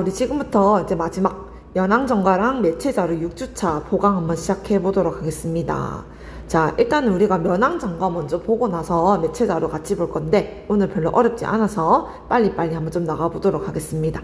우리 지금부터 이제 마지막 면왕정가랑 매체자료 6주차 보강 한번 시작해 보도록 하겠습니다. 자, 일단은 우리가 면왕정가 먼저 보고 나서 매체자료 같이 볼 건데 오늘 별로 어렵지 않아서 빨리빨리 한번 좀 나가 보도록 하겠습니다.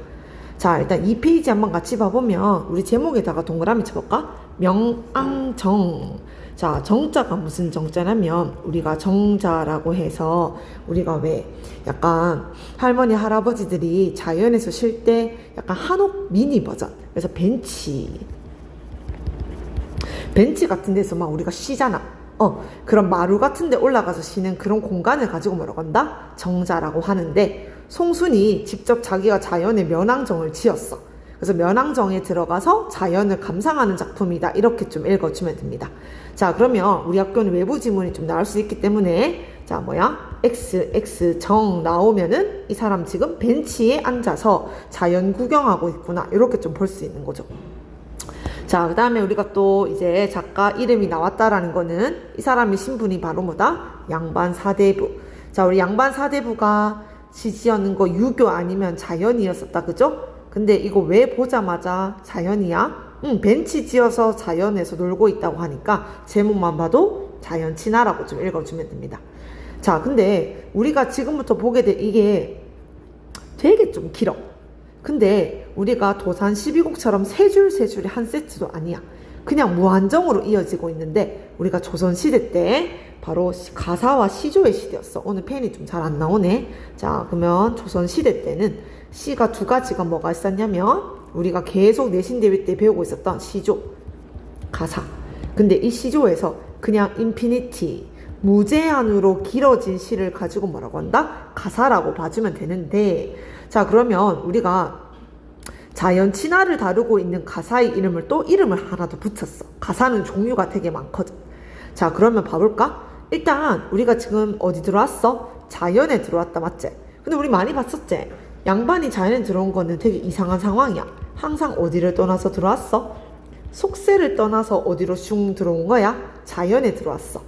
자, 일단 이 페이지 한번 같이 봐보면 우리 제목에다가 동그라미 쳐볼까? 명왕정. 자, 정자가 무슨 정자냐면 우리가 정자라고 해서 우리가 왜 약간 할머니 할아버지들이 자연에서 쉴 때 약간 한옥 미니 버전, 그래서 벤치 같은 데서 막 우리가 쉬잖아. 그런 마루 같은 데 올라가서 쉬는 그런 공간을 가지고 뭐라고 한다? 정자라고 하는데, 송순이 직접 자기가 자연의 면왕정을 지었어. 그래서 면왕정에 들어가서 자연을 감상하는 작품이다, 이렇게 좀 읽어주면 됩니다. 자, 그러면 우리 학교는 외부 지문이 좀 나올 수 있기 때문에, 자, X 정 나오면은 이 사람 지금 벤치에 앉아서 자연 구경하고 있구나, 이렇게 좀 볼 수 있는 거죠. 자, 그 다음에 우리가 또 이제 작가 이름이 나왔다라는 거는 이 사람의 신분이 바로 뭐다? 양반 사대부. 자, 우리 양반 사대부가 지지하는 거 유교 아니면 자연이었었다, 그죠? 근데 이거 왜 보자마자 자연이야? 벤치 지어서 자연에서 놀고 있다고 하니까 제목만 봐도 자연 친화라고 좀 읽어주면 됩니다. 자, 근데 우리가 지금부터 보게 될 이게 되게 좀 길어. 근데 우리가 도산 12곡처럼 세 줄이 한 세트도 아니야. 그냥 무한정으로 이어지고 있는데 우리가 조선시대 때 바로 가사와 시조의 시대였어. 오늘 펜이 좀 잘 안 나오네. 자, 그러면 조선시대 때는 시가 두 가지가 뭐가 있었냐면 우리가 계속 내신대회 때 배우고 있었던 시조, 가사. 근데 이 시조에서 그냥 인피니티, 무제한으로 길어진 시를 가지고 뭐라고 한다? 가사라고 봐주면 되는데, 자, 그러면 우리가 자연 친화를 다루고 있는 가사의 이름을 또 이름을 하나 더 붙였어. 가사는 종류가 되게 많거든. 자, 그러면 봐볼까? 일단 우리가 지금 어디 들어왔어? 자연에 들어왔다, 맞지? 근데 우리 많이 봤었지? 양반이 자연에 들어온 거는 되게 이상한 상황이야. 항상 어디를 떠나서 들어왔어? 속세를 떠나서 어디로 슝 들어온 거야? 자연에 들어왔어.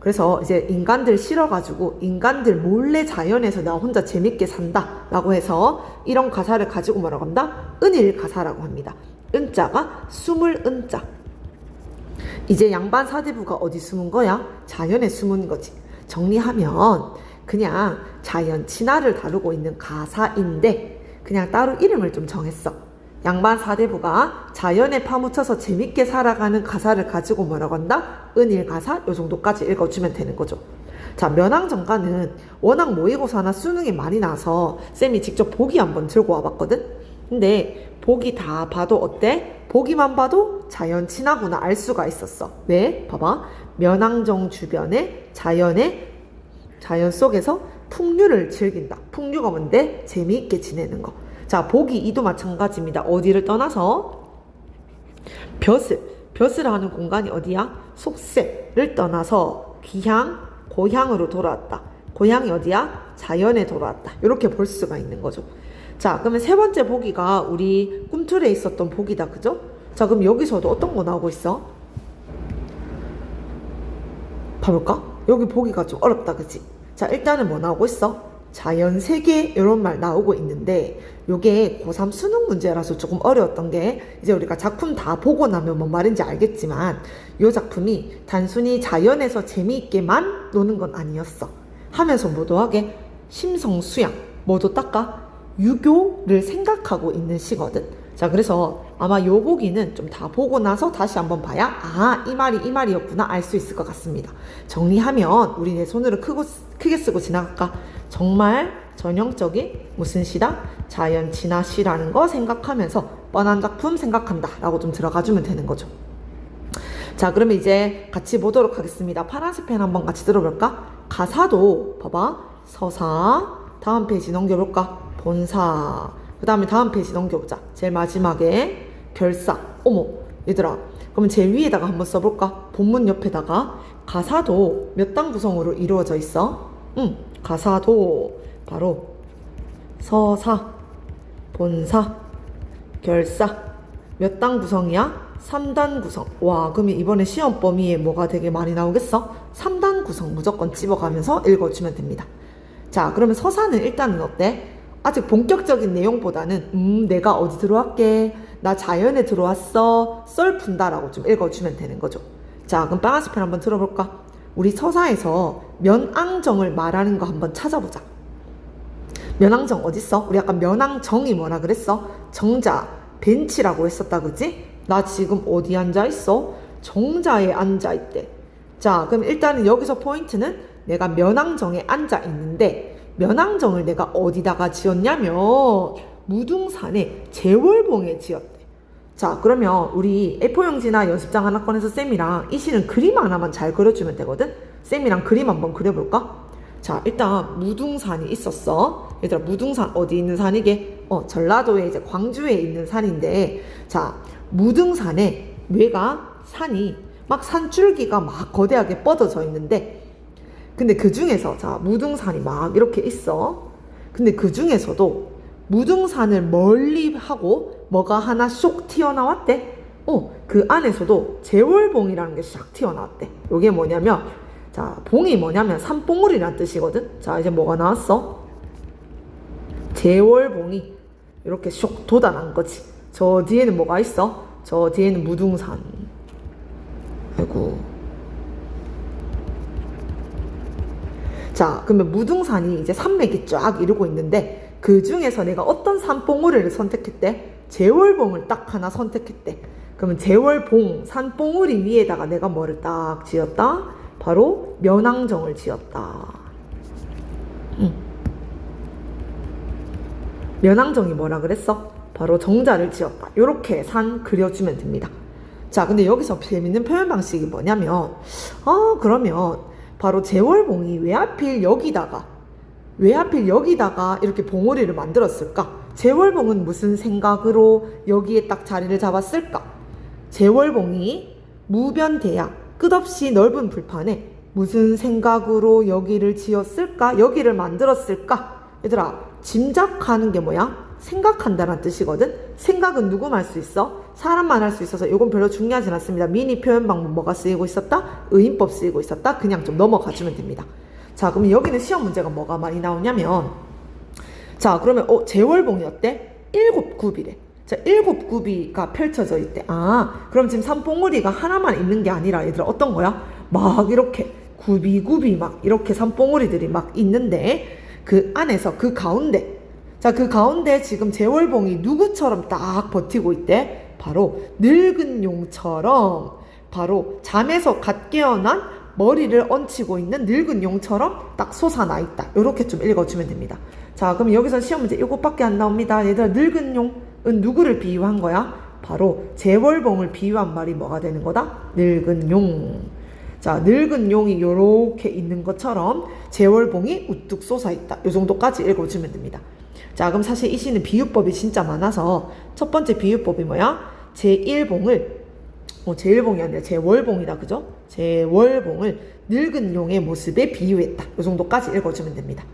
그래서 이제 인간들 싫어가지고 인간들 몰래 자연에서 나 혼자 재밌게 산다 라고 해서 이런 가사를 가지고 뭐라고 한다? 은일 가사라고 합니다. 은자가 숨을 은자. 이제 양반 사대부가 어디 숨은 거야? 자연에 숨은 거지. 정리하면 그냥 자연 친화를 다루고 있는 가사인데 그냥 따로 이름을 좀 정했어. 양반 사대부가 자연에 파묻혀서 재밌게 살아가는 가사를 가지고 뭐라고 한다? 은일가사? 요 정도까지 읽어주면 되는 거죠. 자, 면왕정가는 워낙 모의고사나 수능이 많이 나서 쌤이 직접 보기 한번 들고 와봤거든? 근데 보기 다 봐도 어때? 보기만 봐도 자연 친화구나 알 수가 있었어. 왜? 봐봐. 면왕정 주변에 자연 속에서 풍류를 즐긴다. 풍류가 뭔데? 재미있게 지내는 거. 자, 보기 2도 마찬가지입니다. 어디를 떠나서? 벼슬 하는 공간이 어디야? 속세를 떠나서 귀향, 고향으로 돌아왔다. 고향이 어디야? 자연에 돌아왔다. 이렇게 볼 수가 있는 거죠. 자, 그러면 세 번째 보기가 우리 꿈틀에 있었던 보기다, 그죠? 자, 그럼 여기서도 어떤 거 나오고 있어? 봐볼까? 여기 보기가 좀 어렵다, 그치? 자, 일단은 뭐 나오고 있어? 자연세계 이런 말 나오고 있는데 요게 고3 수능 문제라서 조금 어려웠던 게 이제 우리가 작품 다 보고 나면 뭔 말인지 알겠지만 요 작품이 단순히 자연에서 재미있게만 노는 건 아니었어. 하면서 뭐도하게 심성수양, 뭐도 닦아? 유교를 생각하고 있는 시거든. 자, 그래서 아마 요 보기는 좀 다 보고 나서 다시 한번 봐야 이 말이었구나 알 수 있을 것 같습니다. 정리하면 우리 내 손으로 크게 쓰고 지나갈까? 정말 전형적인 무슨 시다? 자연 친화 시라는 거 생각하면서 뻔한 작품 생각한다 라고 좀 들어가주면 되는 거죠. 자, 그러면 이제 같이 보도록 하겠습니다. 파란색 펜 한번 같이 들어볼까? 가사도 봐봐. 서사, 다음 페이지 넘겨볼까? 본사, 그 다음에 다음 페이지 넘겨보자. 제일 마지막에 결사. 어머, 얘들아, 그러면 제일 위에다가 한번 써볼까? 본문 옆에다가 가사도 몇 단 구성으로 이루어져 있어? 가사도 바로 서사, 본사, 결사. 몇 단 구성이야? 3단 구성. 와, 그러면 이번에 시험 범위에 뭐가 되게 많이 나오겠어? 3단 구성 무조건 집어가면서 읽어주면 됩니다. 자, 그러면 서사는 일단은 어때? 아직 본격적인 내용보다는 내가 어디 들어왔게, 나 자연에 들어왔어, 썰 푼다라고 좀 읽어주면 되는 거죠. 자, 그럼 빨간색 펜 한번 들어볼까? 우리 서사에서 면왕정을 말하는 거 한번 찾아보자. 면왕정 어딨어? 우리 아까 면왕정이 뭐라 그랬어? 정자, 벤치라고 했었다, 그지? 나 지금 어디 앉아있어? 정자에 앉아있대. 자, 그럼 일단은 여기서 포인트는 내가 면왕정에 앉아있는데, 면왕정을 내가 어디다가 지었냐면 무등산에 제월봉에 지었대. 자, 그러면 우리 A4용지나 연습장 하나 꺼내서 쌤이랑 이시는 그림 하나만 잘 그려주면 되거든? 쌤이랑 그림 한번 그려볼까? 자, 일단 무등산이 있었어. 얘들아, 무등산 어디 있는 산이게? 전라도에 이제 광주에 있는 산인데, 자, 무등산에 외가 산이 막 산줄기가 막 거대하게 뻗어져 있는데, 근데 그 중에서 자, 무등산이 막 이렇게 있어. 근데 그 중에서도 무등산을 멀리 하고 뭐가 하나 쏙 튀어나왔대. 그 안에서도 제월봉이라는 게 싹 튀어나왔대. 이게 뭐냐면, 자, 봉이 뭐냐면 산봉우리라는 뜻이거든. 자, 이제 뭐가 나왔어? 제월봉이 이렇게 쏙 돋아난 거지. 저 뒤에는 뭐가 있어? 저 뒤에는 무등산. 아이고. 자, 그러면 무등산이 이제 산맥이 쫙 이루고 있는데, 그 중에서 내가 어떤 산봉우리를 선택했대? 제월봉을 딱 하나 선택했대. 그러면 제월봉, 산봉우리 위에다가 내가 뭐를 딱 지었다? 바로 면왕정을 지었다. 면왕정이 뭐라 그랬어? 바로 정자를 지었다. 요렇게 산 그려주면 됩니다. 자, 근데 여기서 재밌는 표현 방식이 뭐냐면, 그러면 바로 제월봉이 왜 하필 여기다가 이렇게 봉우리를 만들었을까? 제월봉은 무슨 생각으로 여기에 딱 자리를 잡았을까? 제월봉이 무변대야, 끝없이 넓은 불판에 무슨 생각으로 여기를 지었을까? 여기를 만들었을까? 얘들아, 짐작하는 게 뭐야? 생각한다는 뜻이거든? 생각은 누구만 할 수 있어? 사람만 할 수 있어서 이건 별로 중요하진 않습니다. 미니 표현 방법 뭐가 쓰이고 있었다? 의인법 쓰이고 있었다? 그냥 좀 넘어가주면 됩니다. 자, 그럼 여기는 시험 문제가 뭐가 많이 나오냐면, 자, 그러면 제월봉이었대? 7굽이래. 자, 7굽이가 펼쳐져 있대. 그럼 지금 산봉우리가 하나만 있는 게 아니라 얘들아 어떤 거야? 막 이렇게 굽이 막 이렇게 산봉우리들이 막 있는데, 그 안에서 그 가운데, 자, 그 가운데 지금 제월봉이 누구처럼 딱 버티고 있대? 바로 늙은 용처럼, 바로 잠에서 갓 깨어난 머리를 얹히고 있는 늙은 용처럼 딱 솟아나 있다. 이렇게 좀 읽어주면 됩니다. 자, 그럼 여기서 시험 문제 이것밖에 안 나옵니다. 얘들아, 늙은 용은 누구를 비유한 거야? 바로 제월봉을 비유한 말이 뭐가 되는 거다? 늙은 용. 자, 늙은 용이 요렇게 있는 것처럼 제월봉이 우뚝 솟아있다. 요 정도까지 읽어주면 됩니다. 자, 그럼 사실 이 시는 비유법이 진짜 많아서 첫 번째 비유법이 뭐야? 제1봉이 아니라 제월봉이다, 그죠? 제월봉을 늙은 용의 모습에 비유했다. 요 정도까지 읽어주면 됩니다.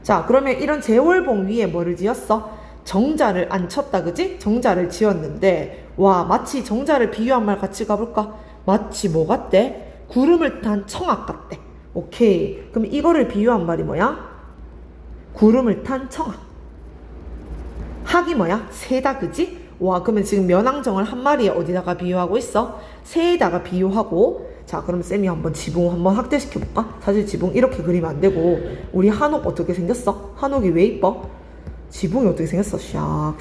자, 그러면 이런 제월봉 위에 뭐를 지었어? 정자를 안 쳤다, 그지? 정자를 지었는데, 와, 마치 정자를 비유한 말 같이 가볼까? 마치 뭐 같대? 구름을 탄 청악 같대. 오케이. 그럼 이거를 비유한 말이 뭐야? 구름을 탄 청악. 학이 뭐야? 새다, 그지? 와, 그러면 지금 면왕정을 한 마리에 어디다가 비유하고 있어? 새에다가 비유하고. 자, 그럼 쌤이 한번 지붕 한번 확대시켜볼까? 사실 지붕 이렇게 그리면 안 되고, 우리 한옥 어떻게 생겼어? 한옥이 왜 이뻐? 지붕이 어떻게 생겼어? 샥.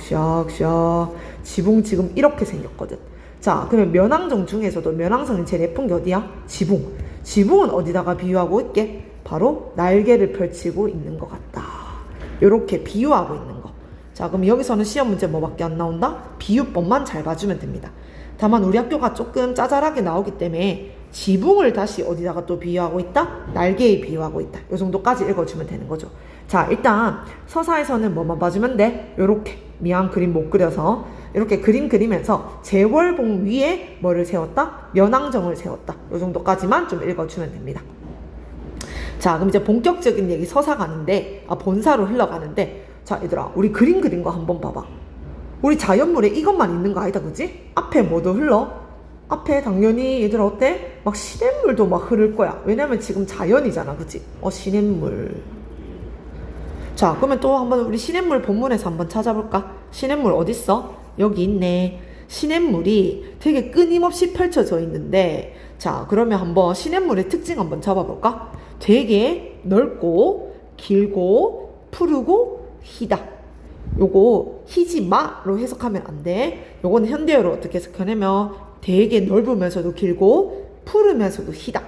지붕 지금 이렇게 생겼거든. 자, 그러면 면왕정 중에서도 면왕정이 제일 예쁜 게 어디야? 지붕. 지붕은 어디다가 비유하고 있게? 바로 날개를 펼치고 있는 것 같다. 요렇게 비유하고 있는 거. 자, 그럼 여기서는 시험 문제 뭐밖에 안 나온다? 비유법만 잘 봐주면 됩니다. 다만 우리 학교가 조금 짜잘하게 나오기 때문에 지붕을 다시 어디다가 또 비유하고 있다? 날개에 비유하고 있다. 요 정도까지 읽어주면 되는 거죠. 자, 일단 서사에서는 뭐만 봐주면 돼? 요렇게 미안 그림 못 그려서 이렇게 그림 그리면서 제월봉 위에 뭐를 세웠다? 면왕정을 세웠다. 요 정도까지만 좀 읽어주면 됩니다. 자, 그럼 이제 본격적인 얘기 서사 가는데, 본사로 흘러가는데, 자, 얘들아, 우리 그림 그린 거 한번 봐봐. 우리 자연물에 이것만 있는 거 아니다, 그지? 앞에 뭐도 흘러? 앞에 당연히 얘들아 어때? 막 시냇물도 막 흐를 거야. 왜냐면 지금 자연이잖아, 그지? 시냇물. 자, 그러면 또 한번 우리 시냇물 본문에서 한번 찾아볼까? 시냇물 어딨어? 여기 있네. 시냇물이 되게 끊임없이 펼쳐져 있는데, 자, 그러면 한번 시냇물의 특징 한번 잡아볼까? 되게 넓고 길고 푸르고 희다. 요거 희지 마로 해석하면 안 돼. 요거는 현대어로 어떻게 해석하냐면 되게 넓으면서도 길고 푸르면서도 희다.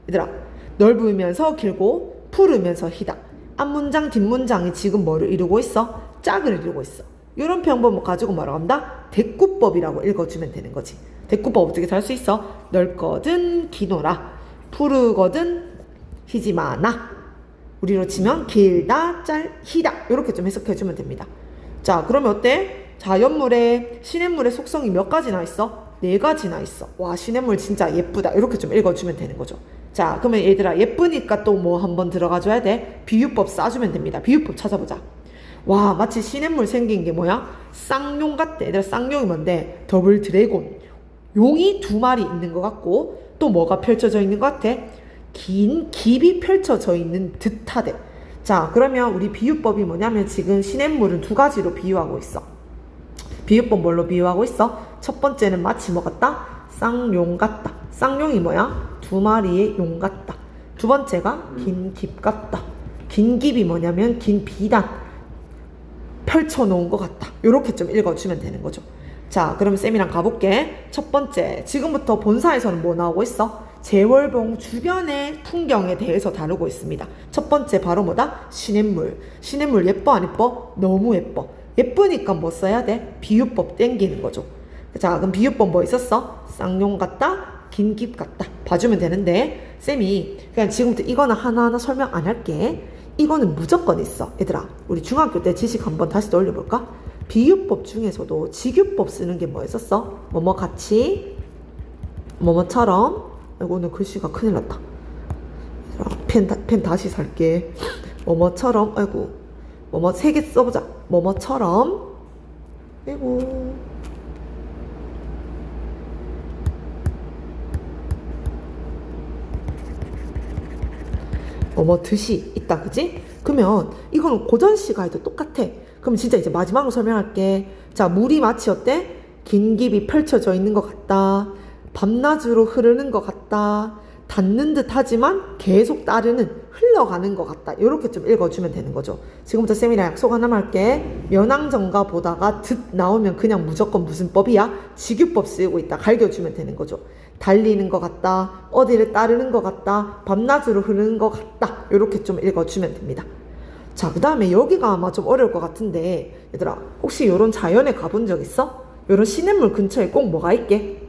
얘들아, 넓으면서 길고 푸르면서 희다. 앞문장 뒷문장이 지금 뭐를 이루고 있어? 짝을 이루고 있어. 이런 평범을 가지고 뭐라고 한다? 대꾸법이라고 읽어주면 되는 거지. 대꾸법 어떻게 할 수 있어? 넓거든 기노라, 푸르거든 희지 마나, 우리로 치면 길다 짤희다, 이렇게 좀 해석해주면 됩니다. 자, 그러면 어때? 자연물에 시냇물의 속성이 몇 가지나 있어? 4가지나 있어. 와, 시냇물 진짜 예쁘다, 이렇게 좀 읽어주면 되는 거죠. 자, 그러면 얘들아, 예쁘니까 또 뭐 한번 들어가줘야 돼? 비유법 써주면 됩니다. 비유법 찾아보자. 와, 마치 시냇물 생긴 게 뭐야? 쌍용 같대. 얘들아, 쌍용이 뭔데? 더블 드래곤. 용이 2마리 있는 것 같고, 또 뭐가 펼쳐져 있는 것 같아? 긴 깁이 펼쳐져 있는 듯하대. 자, 그러면 우리 비유법이 뭐냐면 지금 시냇물은 2가지로 비유하고 있어. 비유법 뭘로 비유하고 있어? 첫 번째는 마치 뭐 같다? 쌍용 같다. 쌍용이 뭐야? 2마리의 용 같다. 두 번째가 긴 깁 같다. 긴 깁이 뭐냐면 긴 비단 펼쳐놓은 것 같다. 이렇게 좀 읽어주면 되는 거죠. 자, 그럼 쌤이랑 가볼게. 첫 번째, 지금부터 본사에서는 뭐 나오고 있어? 제월봉 주변의 풍경에 대해서 다루고 있습니다. 첫 번째 바로 뭐다? 시냇물. 시냇물 예뻐 안 예뻐? 너무 예뻐. 예쁘니까 뭐 써야 돼? 비유법 땡기는 거죠. 자, 그럼 비유법 뭐 있었어? 쌍용 같다, 긴 깁 같다. 봐주면 되는데 쌤이 그냥 지금부터 이거는 하나하나 설명 안 할게. 이거는 무조건 있어. 얘들아, 우리 중학교 때 지식 한번 다시 떠올려볼까? 비유법 중에서도 직유법 쓰는 게 뭐였었어? 뭐뭐 같이, 뭐뭐처럼. 아이고, 오늘 글씨가 큰일 났다. 펜 다시 살게. 뭐뭐처럼. 아이고, 뭐뭐 3개 써보자. 뭐뭐처럼. 아이고, 뭐뭐 듯이 있다, 그지? 그러면 이거는 고전 시가에도 똑같아. 그럼 진짜 이제 마지막으로 설명할게. 자, 물이 마치 어때? 긴 깁이 펼쳐져 있는 것 같다. 밤낮으로 흐르는 것 같다. 닿는 듯 하지만 계속 따르는, 흘러가는 것 같다. 이렇게 좀 읽어주면 되는 거죠. 지금부터 쌤이랑 약속 하나만 할게. 면왕정가 보다가 듯 나오면 그냥 무조건 무슨 법이야? 직유법 쓰이고 있다. 갈겨주면 되는 거죠. 달리는 것 같다. 어디를 따르는 것 같다. 밤낮으로 흐르는 것 같다. 이렇게 좀 읽어주면 됩니다. 자, 그 다음에 여기가 아마 좀 어려울 것 같은데, 얘들아, 혹시 이런 자연에 가본 적 있어? 이런 시냇물 근처에 꼭 뭐가 있게?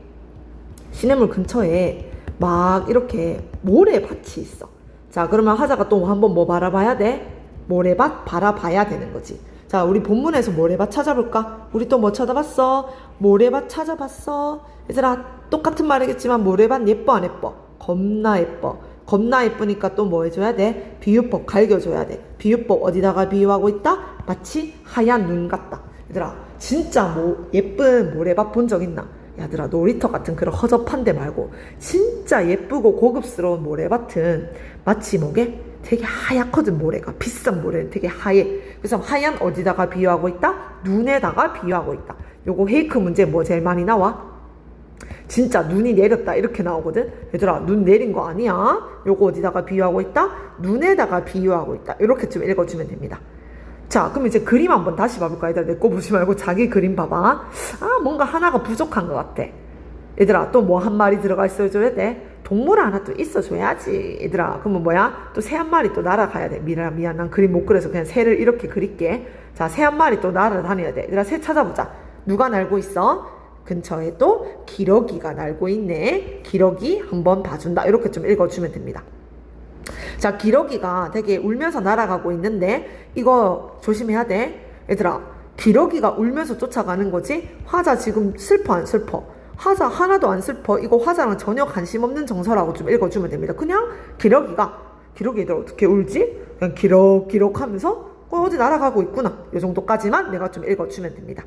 시냇물 근처에 막 이렇게 모래밭이 있어. 자, 그러면 하자가 또 한번 뭐 바라봐야 돼? 모래밭 바라봐야 되는 거지. 자, 우리 본문에서 모래밭 찾아볼까? 우리 또 뭐 찾아봤어? 모래밭 찾아봤어? 얘들아, 똑같은 말이겠지만 모래밭 예뻐 안 예뻐? 겁나 예뻐. 겁나 예쁘니까 또 뭐 해줘야 돼? 비유법 갈겨줘야 돼. 비유법 어디다가 비유하고 있다? 마치 하얀 눈 같다. 얘들아, 진짜 뭐 예쁜 모래밭 본 적 있나? 얘들아, 놀이터 같은 그런 허접한 데 말고 진짜 예쁘고 고급스러운 모래밭은 마치 뭐게? 되게 하얗거든. 모래가 비싼 모래는 되게 하얘. 그래서 하얀 어디다가 비유하고 있다? 눈에다가 비유하고 있다. 요거 헤이크 문제 뭐 제일 많이 나와? 진짜 눈이 내렸다 이렇게 나오거든. 얘들아, 눈 내린 거 아니야. 요거 어디다가 비유하고 있다? 눈에다가 비유하고 있다. 이렇게 좀 읽어주면 됩니다. 자, 그럼 이제 그림 한번 다시 봐볼까? 얘들아, 내 거 보지 말고 자기 그림 봐봐. 아, 뭔가 하나가 부족한 것 같아. 얘들아, 또 뭐 한 마리 들어가 있어줘야 돼? 동물 하나 또 있어줘야지. 얘들아, 그러면 뭐야? 또 새 한 마리 또 날아가야 돼. 미안, 난 그림 못 그려서 그냥 새를 이렇게 그릴게. 자, 새 한 마리 또 날아다녀야 돼. 얘들아, 새 찾아보자. 누가 날고 있어? 근처에 또 기러기가 날고 있네. 기러기 한번 봐준다. 이렇게 좀 읽어주면 됩니다. 자, 기러기가 되게 울면서 날아가고 있는데 이거 조심해야 돼. 얘들아, 기러기가 울면서 쫓아가는 거지? 화자 지금 슬퍼 안 슬퍼? 화자 하나도 안 슬퍼. 이거 화자랑 전혀 관심 없는 정서라고 좀 읽어주면 됩니다. 그냥 기러기들 어떻게 울지? 그냥 기럭기럭 하면서 어디 날아가고 있구나. 이 정도까지만 내가 좀 읽어주면 됩니다.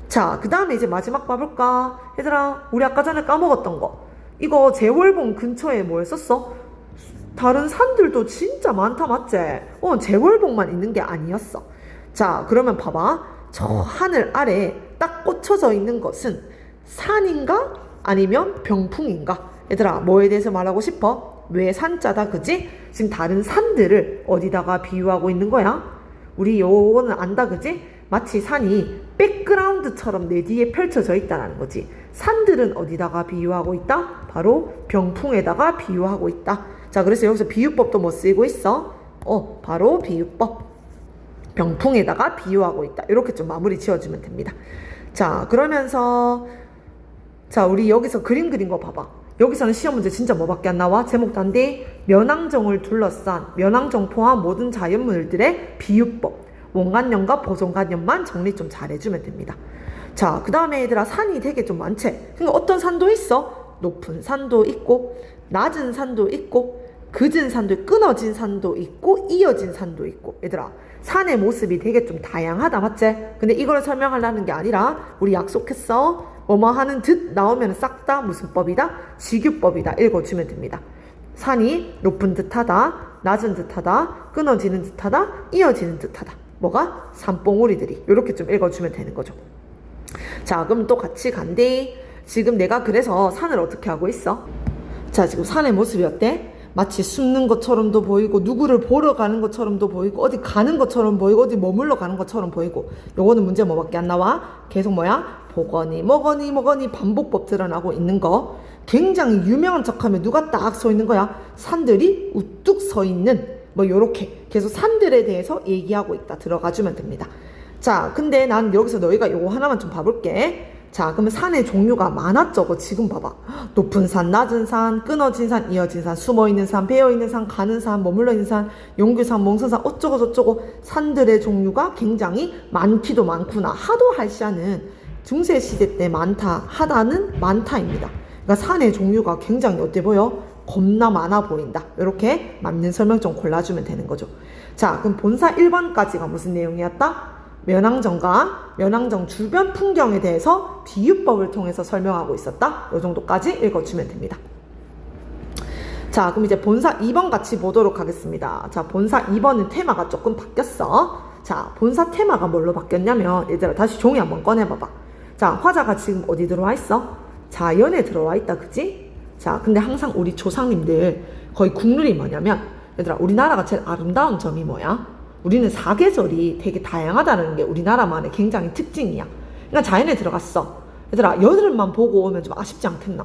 자, 그 다음에 이제 마지막 봐볼까? 얘들아, 우리 아까 전에 까먹었던 거. 이거 제월봉 근처에 뭐 했었어? 다른 산들도 진짜 많다, 맞지? 제월봉만 있는 게 아니었어. 자, 그러면 봐봐. 저 하늘 아래 딱 꽂혀져 있는 것은 산인가? 아니면 병풍인가? 얘들아, 뭐에 대해서 말하고 싶어? 왜 산자다, 그지? 지금 다른 산들을 어디다가 비유하고 있는 거야? 우리 요거는 안다, 그지? 마치 산이 백그라운드처럼 내 뒤에 펼쳐져 있다는 거지. 산들은 어디다가 비유하고 있다? 바로 병풍에다가 비유하고 있다. 자, 그래서 여기서 비유법도 뭐 쓰이고 있어? 바로 비유법. 병풍에다가 비유하고 있다. 이렇게 좀 마무리 지어주면 됩니다. 자, 그러면서 자, 우리 여기서 그림 그린 거 봐봐. 여기서는 시험 문제 진짜 뭐밖에 안 나와? 제목 단데 면왕정을 둘러싼 면왕정 포함 모든 자연물들의 비유법. 원관념과 보존관념만 정리 좀 잘해주면 됩니다. 자, 그 다음에 얘들아, 산이 되게 좀 많지? 그러니까 어떤 산도 있어? 높은 산도 있고, 낮은 산도 있고, 그진 산도 있고, 끊어진 산도 있고, 이어진 산도 있고. 얘들아, 산의 모습이 되게 좀 다양하다, 맞지? 근데 이걸 설명하려는 게 아니라 우리 약속했어. 뭐뭐 하는 듯 나오면 싹 다 무슨 법이다? 지규법이다. 읽어주면 됩니다. 산이 높은 듯하다, 낮은 듯하다, 끊어지는 듯하다, 이어지는 듯하다. 뭐가? 산봉우리들이. 이렇게 좀 읽어주면 되는 거죠. 자, 그럼 또 같이 간대. 지금 내가 그래서 산을 어떻게 하고 있어? 자, 지금 산의 모습이 어때? 마치 숨는 것처럼도 보이고, 누구를 보러 가는 것처럼도 보이고, 어디 가는 것처럼 보이고, 어디 머물러 가는 것처럼 보이고. 요거는 문제 뭐밖에 안 나와? 계속 뭐야? 보거니 뭐거니 반복법 드러나고 있는 거. 굉장히 유명한 척하면 누가 딱 서 있는 거야? 산들이 우뚝 서 있는, 뭐 요렇게 계속 산들에 대해서 얘기하고 있다. 들어가주면 됩니다. 자, 근데 난 여기서 너희가 요거 하나만 좀 봐볼게. 자, 그러면 산의 종류가 많았죠. 지금 봐봐. 높은 산, 낮은 산, 끊어진 산, 이어진 산, 숨어있는 산, 배어있는 산, 가는 산, 머물러있는 산, 용규산, 몽선산, 어쩌고 저쩌고 산들의 종류가 굉장히 많기도 많구나. 하도 할시하는 중세시대 때 많다, 하다는 많다입니다. 그러니까 산의 종류가 굉장히 어때 보여? 겁나 많아 보인다. 이렇게 맞는 설명 좀 골라주면 되는 거죠. 자, 그럼 본사 1번까지가 무슨 내용이었다? 면왕정과 면왕정 주변 풍경에 대해서 비유법을 통해서 설명하고 있었다. 이 정도까지 읽어주면 됩니다. 자, 그럼 이제 본사 2번 같이 보도록 하겠습니다. 자, 본사 2번은 테마가 조금 바뀌었어. 자, 본사 테마가 뭘로 바뀌었냐면, 얘들아 다시 종이 한번 꺼내봐봐. 자, 화자가 지금 어디 들어와 있어? 자연에 들어와 있다, 그지? 자, 근데 항상 우리 조상님들 거의 국룰이 뭐냐면, 얘들아, 우리나라가 제일 아름다운 점이 뭐야? 우리는 사계절이 되게 다양하다는 게 우리나라만의 굉장히 특징이야. 그러니까 자연에 들어갔어. 얘들아, 여름만 보고 오면 좀 아쉽지 않겠나?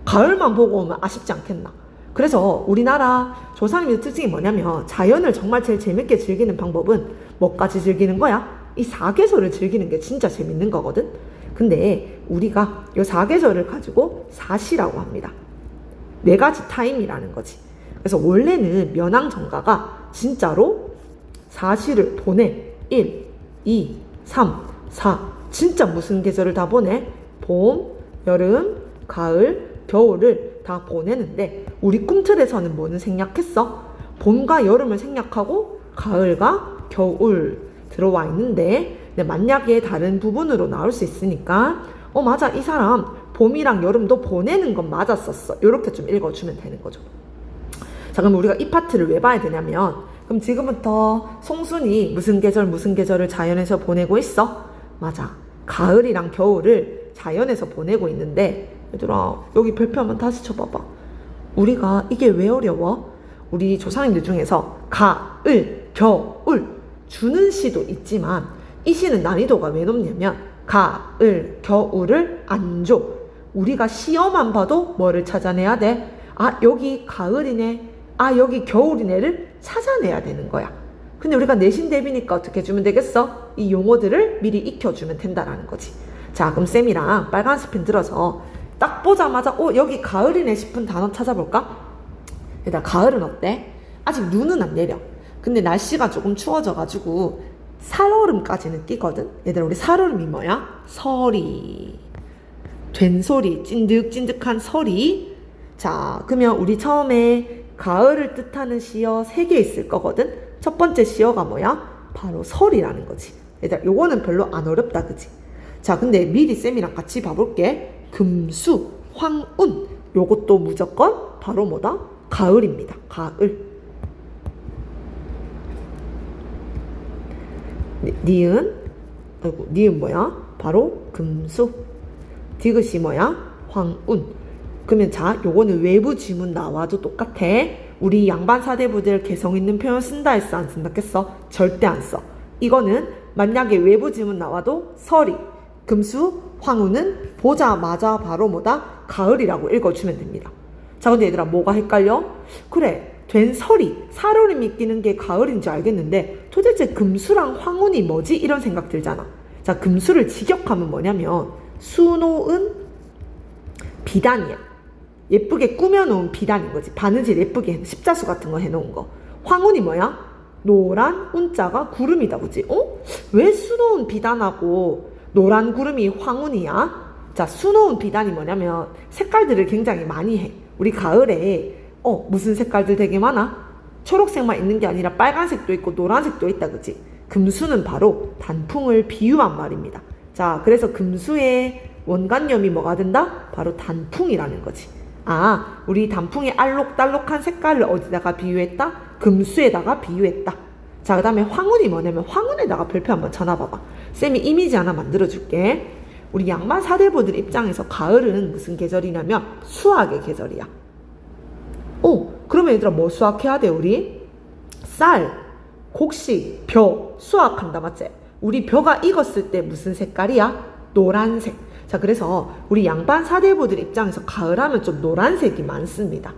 가을만 보고 오면 아쉽지 않겠나? 그래서 우리나라 조상님의 특징이 뭐냐면, 자연을 정말 제일 재밌게 즐기는 방법은 뭐까지 즐기는 거야? 이 사계절을 즐기는 게 진짜 재밌는 거거든? 근데 우리가 이 사계절을 가지고 사시라고 합니다. 4가지 타임이라는 거지. 그래서 원래는 면왕정가가 진짜로 사시를 보내. 1, 2, 3, 4. 진짜 무슨 계절을 다 보내? 봄, 여름, 가을, 겨울을 다 보내는데, 우리 꿈틀에서는 뭐는 생략했어? 봄과 여름을 생략하고 가을과 겨울 들어와 있는데, 만약에 다른 부분으로 나올 수 있으니까 맞아, 이 사람 봄이랑 여름도 보내는 건 맞았었어. 이렇게 좀 읽어주면 되는 거죠. 자, 그럼 우리가 이 파트를 왜 봐야 되냐면, 그럼 지금부터 송순이 무슨 계절을 자연에서 보내고 있어? 맞아, 가을이랑 겨울을 자연에서 보내고 있는데, 얘들아 여기 별표 한번 다시 쳐봐봐. 우리가 이게 왜 어려워? 우리 조상님들 중에서 가을, 겨울 주는 시도 있지만 이 시는 난이도가 왜 높냐면, 가을, 겨울을 안 줘. 우리가 시어만 봐도 뭐를 찾아내야 돼? 아, 여기 가을이네, 아, 여기 겨울이네를 찾아내야 되는 거야. 근데 우리가 내신 대비니까 어떻게 해주면 되겠어? 이 용어들을 미리 익혀주면 된다라는 거지. 자, 그럼 쌤이랑 빨간 스펜 들어서 딱 보자마자 여기 가을이네 싶은 단어 찾아볼까? 일단 가을은 어때? 아직 눈은 안 내려. 근데 날씨가 조금 추워져가지고 살얼음까지는 끼거든. 얘들아, 우리 살얼음이 뭐야? 서리, 된소리, 찐득찐득한 서리. 자, 그러면 우리 처음에 가을을 뜻하는 시어 3개 있을 거거든. 첫 번째 시어가 뭐야? 바로 설이라는 거지. 얘들아, 요거는 별로 안 어렵다, 그지? 자, 근데 미리 쌤이랑 같이 봐볼게. 금수, 황운, 요것도 무조건 바로 뭐다? 가을입니다. 가을. 니은, 아이고, 니은 뭐야? 바로 금수. 디귿이 뭐야? 황운. 그러면 자, 요거는 외부 지문 나와도 똑같아. 우리 양반 사대부들 개성 있는 표현 쓴다 했어? 안 쓴다 했어? 절대 안 써. 이거는 만약에 외부 지문 나와도 서리, 금수, 황운은 보자마자 바로 뭐다? 가을이라고 읽어주면 됩니다. 자, 근데 얘들아 뭐가 헷갈려? 그래, 된 설이, 살얼음이 끼는 게 가을인 줄 알겠는데 도대체 금수랑 황운이 뭐지? 이런 생각 들잖아. 자, 금수를 직역하면 뭐냐면 수놓은 비단이야. 예쁘게 꾸며놓은 비단인 거지. 바느질 예쁘게 십자수 같은 거 해놓은 거. 황운이 뭐야? 노란 운자가 구름이다, 그지? 왜 수놓은 비단하고 노란 구름이 황운이야? 자, 수놓은 비단이 뭐냐면 색깔들을 굉장히 많이 해. 우리 가을에 무슨 색깔들 되게 많아? 초록색만 있는 게 아니라 빨간색도 있고 노란색도 있다, 그지? 금수는 바로 단풍을 비유한 말입니다. 자, 그래서 금수의 원관념이 뭐가 된다? 바로 단풍이라는 거지. 아, 우리 단풍의 알록달록한 색깔을 어디다가 비유했다? 금수에다가 비유했다. 자, 그 다음에 황운이 뭐냐면 황운에다가 별표 한번 쳐놔봐봐. 쌤이 이미지 하나 만들어줄게. 우리 양반 사대부들 입장에서 가을은 무슨 계절이냐면 수학의 계절이야. 그러면 얘들아 뭐 수학해야 돼 우리? 쌀, 곡식, 벼 수학한다, 맞지? 우리 벼가 익었을 때 무슨 색깔이야? 노란색. 자, 그래서 우리 양반 사대부들 입장에서 가을하면 좀 노란색이 많습니다.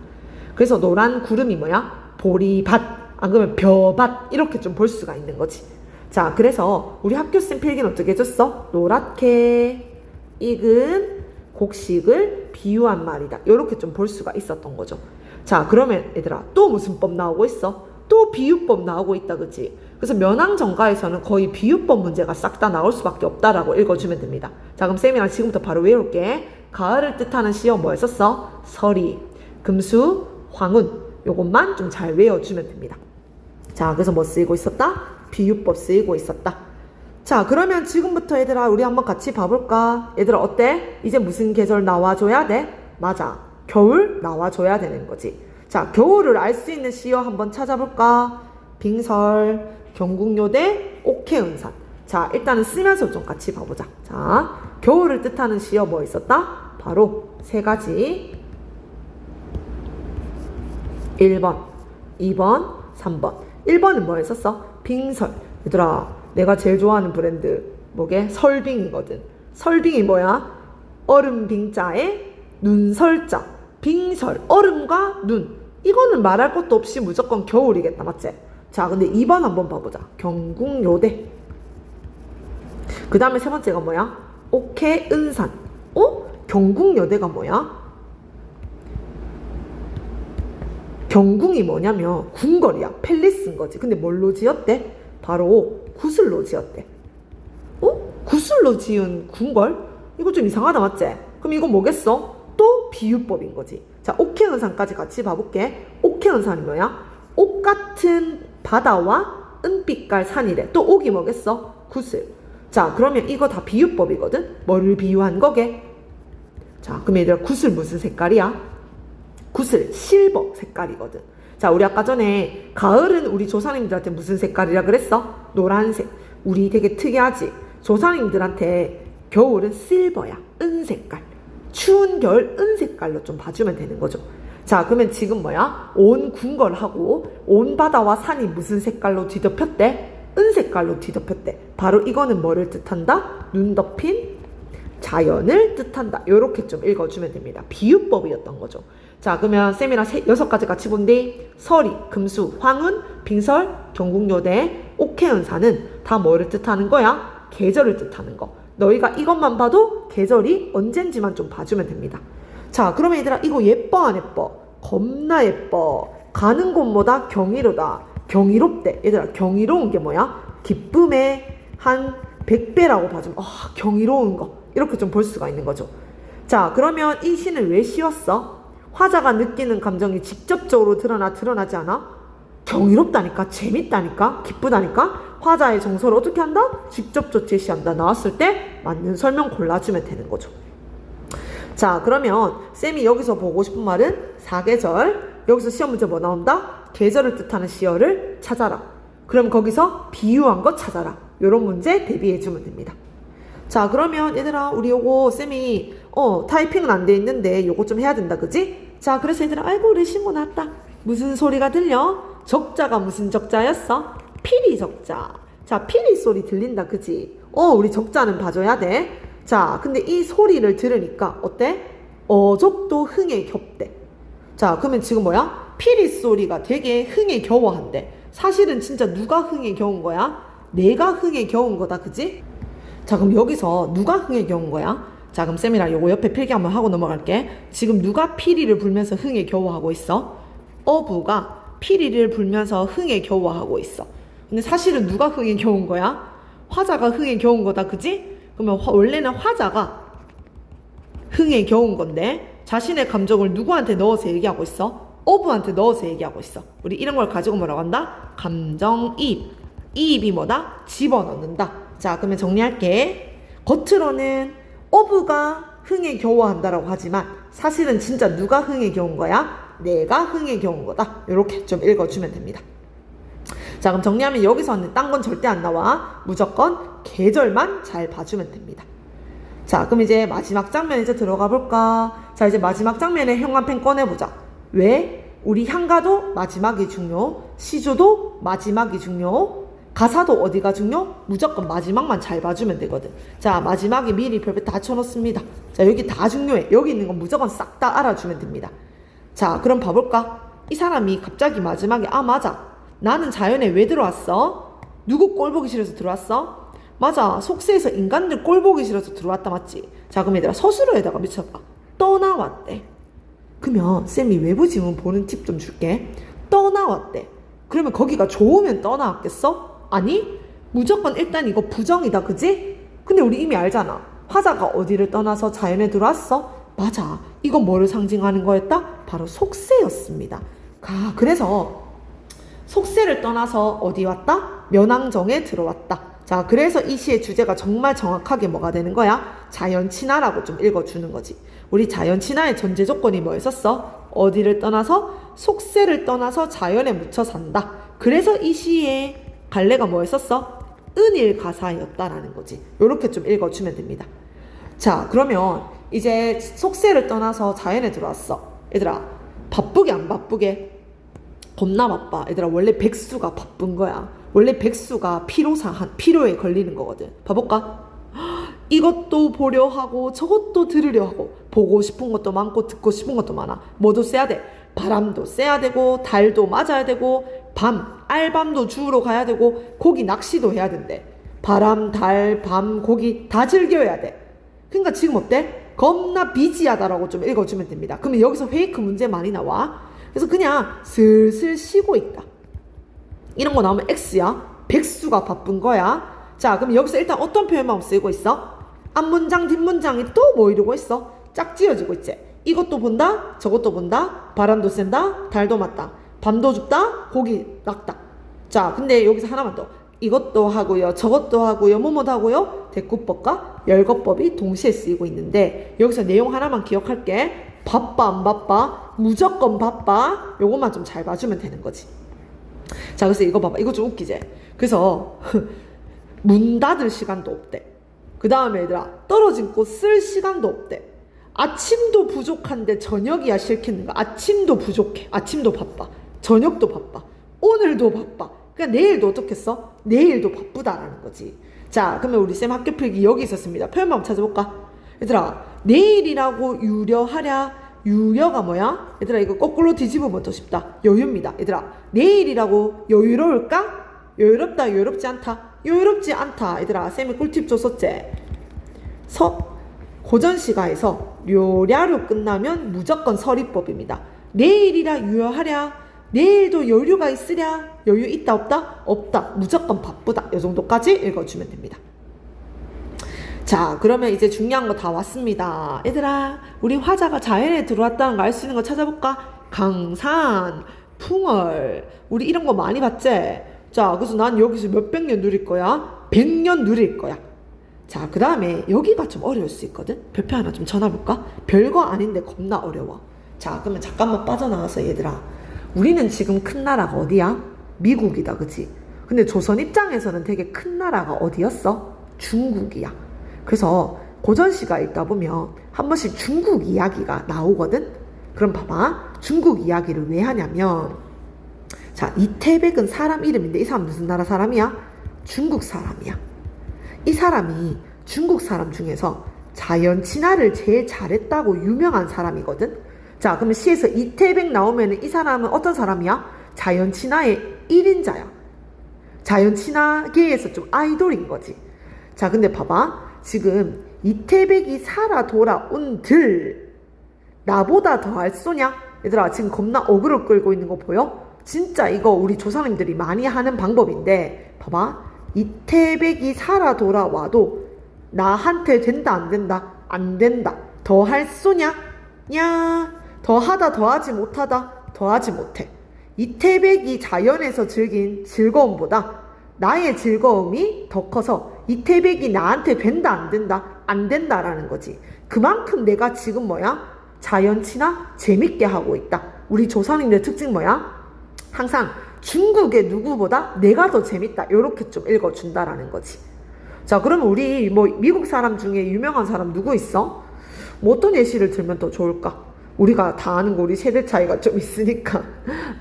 그래서 노란 구름이 뭐야? 보리밭, 안 그러면 벼밭, 이렇게 좀 볼 수가 있는 거지. 자, 그래서 우리 학교쌤 필기는 어떻게 해줬어? 노랗게 익은 곡식을 비유한 말이다. 이렇게 좀 볼 수가 있었던 거죠. 자, 그러면 얘들아 또 무슨 법 나오고 있어? 또 비유법 나오고 있다, 그치? 그래서 면항정가에서는 거의 비유법 문제가 싹 다 나올 수밖에 없다라고 읽어주면 됩니다. 자, 그럼 쌤이랑 지금부터 바로 외울게. 가을을 뜻하는 시어 뭐 했었어? 서리, 금수, 황운. 요것만 좀 잘 외워주면 됩니다. 자, 그래서 뭐 쓰이고 있었다? 비유법 쓰이고 있었다. 자, 그러면 지금부터 얘들아 우리 한번 같이 봐볼까? 얘들아 어때? 이제 무슨 계절 나와줘야 돼? 맞아, 겨울 나와줘야 되는 거지. 자, 겨울을 알 수 있는 시어 한번 찾아볼까? 빙설, 경국요대, 옥해은산. 자, 일단은 쓰면서 좀 같이 봐보자. 자, 겨울을 뜻하는 시어 뭐 있었다? 바로 세 가지. 1번, 2번, 3번. 1번은 뭐 했었어? 빙설. 얘들아, 내가 제일 좋아하는 브랜드 뭐게? 설빙이거든. 설빙이 뭐야? 얼음 빙자에 눈설자. 빙설, 얼음과 눈. 이거는 말할 것도 없이 무조건 겨울이겠다, 맞지? 자, 근데 2번 한번 봐보자. 경국요대. 그 다음에 세 번째가 뭐야? 옥해은산. 경국여대가 뭐야? 경궁이 뭐냐면 궁궐이야. 팰리스인 거지. 근데 뭘로 지었대? 바로 구슬로 지었대. 구슬로 지은 궁궐? 이거 좀 이상하다, 맞지? 그럼 이거 뭐겠어? 또 비유법인 거지. 자, 옥해은산까지 같이 봐볼게. 옥해은산이 뭐야? 옥 같은 바다와 은빛깔 산이래. 또 옥이 뭐겠어? 구슬. 자, 그러면 이거 다 비유법이거든? 뭐를 비유한 거게? 자, 그럼 얘들아 구슬 무슨 색깔이야? 구슬 실버 색깔이거든. 자, 우리 아까 전에 가을은 우리 조상님들한테 무슨 색깔이라 그랬어? 노란색. 우리 되게 특이하지? 조상님들한테 겨울은 실버야. 은색깔. 추운 겨울 은색깔로 좀 봐주면 되는 거죠. 자, 그러면 지금 뭐야? 온 궁궐하고 온 바다와 산이 무슨 색깔로 뒤덮였대? 은색깔로 뒤덮였대. 바로 이거는 뭐를 뜻한다? 눈 덮인 자연을 뜻한다. 이렇게 좀 읽어주면 됩니다. 비유법이었던 거죠. 자, 그러면 쌤이랑 6가지 같이 본뒤 서리, 금수, 황운, 빙설, 경국요대, 옥해은산은 다 뭐를 뜻하는 거야? 계절을 뜻하는 거. 너희가 이것만 봐도 계절이 언젠지만 좀 봐주면 됩니다. 자, 그러면 얘들아 이거 예뻐 안 예뻐? 겁나 예뻐. 가는 곳마다 경이로다. 경이롭대. 얘들아 경이로운 게 뭐야? 기쁨의 한 100배라고 봐주면 경이로운 거. 이렇게 좀 볼 수가 있는 거죠. 자, 그러면 이 시는 왜 씌웠어? 화자가 느끼는 감정이 직접적으로 드러나지 않아? 경이롭다니까, 재밌다니까, 기쁘다니까. 화자의 정서를 어떻게 한다? 직접적 제시한다. 나왔을 때 맞는 설명 골라주면 되는 거죠. 자, 그러면 쌤이 여기서 보고 싶은 말은 사계절, 여기서 시험 문제 뭐 나온다? 계절을 뜻하는 시어를 찾아라. 그럼 거기서 비유한 것 찾아라. 요런 문제 대비해주면 됩니다. 자, 그러면 얘들아, 우리 요거 쌤이 타이핑은 안 돼 있는데 요거 좀 해야 된다, 그지? 자, 그래서 얘들아, 아이고 우리 신고 났다. 무슨 소리가 들려? 적자가 무슨 적자였어? 피리 적자. 자, 피리 소리 들린다, 그지? 우리 적자는 봐줘야 돼. 자, 근데 이 소리를 들으니까 어때? 어족도 흥에 겹대. 자, 그러면 지금 뭐야? 피리 소리가 되게 흥에 겨워한대. 사실은 진짜 누가 흥에 겨운 거야? 내가 흥에 겨운 거다, 그지? 자, 그럼 여기서 누가 흥에 겨운 거야? 자, 그럼 쌤이랑 요거 옆에 필기 한번 하고 넘어갈게. 지금 누가 피리를 불면서 흥에 겨워하고 있어? 어부가 피리를 불면서 흥에 겨워하고 있어. 근데 사실은 누가 흥에 겨운 거야? 화자가 흥에 겨운 거다, 그지? 그러면 원래는 화자가 흥에 겨운 건데 자신의 감정을 누구한테 넣어서 얘기하고 있어? 어부한테 넣어서 얘기하고 있어. 우리 이런 걸 가지고 뭐라고 한다? 감정이입. 이입이 뭐다? 집어넣는다. 자, 그러면 정리할게. 겉으로는 어부가 흥에 겨워한다라고 하지만 사실은 진짜 누가 흥에 겨운 거야? 내가 흥에 겨운 거다. 이렇게 좀 읽어주면 됩니다. 자, 그럼 정리하면 여기서는 딴 건 절대 안 나와. 무조건 계절만 잘 봐주면 됩니다. 자, 그럼 이제 마지막 장면 이제 들어가 볼까? 자, 이제 마지막 장면에 형광펜 꺼내보자. 왜? 우리 향가도 마지막이 중요, 시조도 마지막이 중요, 가사도 어디가 중요? 무조건 마지막만 잘 봐주면 되거든. 자, 마지막에 미리 별표 다 쳐놓습니다. 자, 여기 다 중요해. 여기 있는 건 무조건 싹 다 알아주면 됩니다. 자, 그럼 봐볼까? 이 사람이 갑자기 마지막에 맞아. 나는 자연에 왜 들어왔어? 누구 꼴 보기 싫어서 들어왔어? 맞아. 속세에서 인간들 꼴 보기 싫어서 들어왔다, 맞지? 자, 그럼 얘들아 서술어에다가 미쳐봐. 떠나왔대. 그러면 쌤이 외부 지문 보는 팁 좀 줄게. 떠나왔대. 그러면 거기가 좋으면 떠나왔겠어? 아니, 무조건 일단 이거 부정이다, 그지? 근데 우리 이미 알잖아. 화자가 어디를 떠나서 자연에 들어왔어? 맞아. 이건 뭐를 상징하는 거였다? 바로 속세였습니다. 그래서 속세를 떠나서 어디 왔다? 면왕정에 들어왔다. 자, 그래서 이 시의 주제가 정말 정확하게 뭐가 되는 거야? 자연친화라고 좀 읽어주는 거지. 우리 자연친화의 전제 조건이 뭐였었어? 어디를 떠나서? 속세를 떠나서 자연에 묻혀 산다. 그래서 이 시의 갈래가 뭐였었어? 은일가사였다라는 거지. 요렇게 좀 읽어주면 됩니다. 자, 그러면 이제 속세를 떠나서 자연에 들어왔어. 얘들아, 바쁘게 안 바쁘게? 겁나 바빠. 얘들아, 원래 백수가 바쁜 거야. 원래 백수가 피로에 걸리는 거거든. 봐볼까? 이것도 보려 하고 저것도 들으려 하고 보고 싶은 것도 많고 듣고 싶은 것도 많아. 뭐도 쐬야 돼. 바람도 쐬야 되고 달도 맞아야 되고 알밤도 주우러 가야 되고 고기 낚시도 해야 된대. 바람, 달, 밤, 고기 다 즐겨야 돼. 그러니까 지금 어때? 겁나 비지하다라고 좀 읽어주면 됩니다. 그러면 여기서 페이크 문제 많이 나와. 그래서 그냥 슬슬 쉬고 있다. 이런 거 나오면 X야. 백수가 바쁜 거야. 자, 그럼 여기서 일단 어떤 표현만 쓰이고 있어? 앞문장, 뒷문장이 또 뭐 이러고 있어? 짝지어지고 있지. 이것도 본다, 저것도 본다, 바람도 쐰다, 달도 맞다, 밤도 춥다, 고기 낚다. 자, 근데 여기서 하나만 더. 이것도 하고요, 저것도 하고요, 뭐뭐도 하고요. 대꾸법과 열거법이 동시에 쓰이고 있는데 여기서 내용 하나만 기억할게. 바빠 안 바빠? 무조건 바빠. 요것만 좀 잘 봐주면 되는 거지. 자, 그래서 이거 봐봐. 이거 좀 웃기지? 그래서 문 닫을 시간도 없대. 그 다음에 얘들아, 떨어진 꽃 쓸 시간도 없대. 아침도 부족한데 저녁이야 싫겠는가? 아침도 부족해. 아침도 바빠. 저녁도 바빠. 오늘도 바빠. 그러니까 내일도 어떻겠어? 내일도 바쁘다라는 거지. 자, 그러면 우리 쌤 학교 필기 여기 있었습니다. 표현만 한번 찾아볼까? 얘들아, 내일이라고 유려하랴. 유려가 뭐야? 얘들아, 이거 거꾸로 뒤집으면 더 쉽다. 여유입니다. 얘들아, 내일이라고 여유로울까? 여유롭다, 여유롭지 않다? 여유롭지 않다. 얘들아, 쌤이 꿀팁 줬었지? 고전시가에서 료랴로 끝나면 무조건 서리법입니다. 내일이라 유효하랴. 내일도 여유가 있으랴. 여유 있다 없다? 없다. 무조건 바쁘다. 이 정도까지 읽어주면 됩니다. 자, 그러면 이제 중요한 거 다 왔습니다. 얘들아, 우리 화자가 자연에 들어왔다는 거 알 수 있는 거 찾아볼까? 강산, 풍월. 우리 이런 거 많이 봤지? 자, 그래서 난 여기서 몇백 년 누릴 거야? 100년 누릴 거야. 자, 그 다음에 여기가 좀 어려울 수 있거든? 별표 하나 좀 쳐놔볼까? 별거 아닌데 겁나 어려워. 자, 그러면 잠깐만 빠져나와서 얘들아, 우리는 지금 큰 나라가 어디야? 미국이다, 그치? 근데 조선 입장에서는 되게 큰 나라가 어디였어? 중국이야. 그래서 고전시가 읽다 보면 한 번씩 중국 이야기가 나오거든? 그럼 봐봐. 중국 이야기를 왜 하냐면, 자, 이태백은 사람 이름인데 이 사람 무슨 나라 사람이야? 중국 사람이야. 이 사람이 중국 사람 중에서 자연 친화를 제일 잘했다고 유명한 사람이거든? 자, 그러면 시에서 이태백 나오면 이 사람은 어떤 사람이야? 자연 친화의 1인자야. 자연 친화계에서 좀 아이돌인 거지. 자, 근데 봐봐. 지금 이태백이 살아 돌아온들 나보다 더할 소냐? 얘들아, 지금 겁나 어그로 끌고 있는 거 보여? 진짜 이거 우리 조상님들이 많이 하는 방법인데, 봐봐. 이태백이 살아 돌아와도 나한테 된다 안 된다? 안 된다. 더 할 소냐? 야, 더 하다 더하지 못하다? 더하지 못해. 이태백이 자연에서 즐긴 즐거움보다 나의 즐거움이 더 커서 이태백이 나한테 된다 안 된다? 안 된다라는 거지. 그만큼 내가 지금 뭐야? 자연 친화 재밌게 하고 있다. 우리 조상님들 특징 뭐야? 항상 중국의 누구보다 내가 더 재밌다. 이렇게 좀 읽어준다라는 거지. 자, 그러면 우리 뭐 미국 사람 중에 유명한 사람 누구 있어? 뭐 어떤 예시를 들면 더 좋을까? 우리가 다 아는 거 우리 세대 차이가 좀 있으니까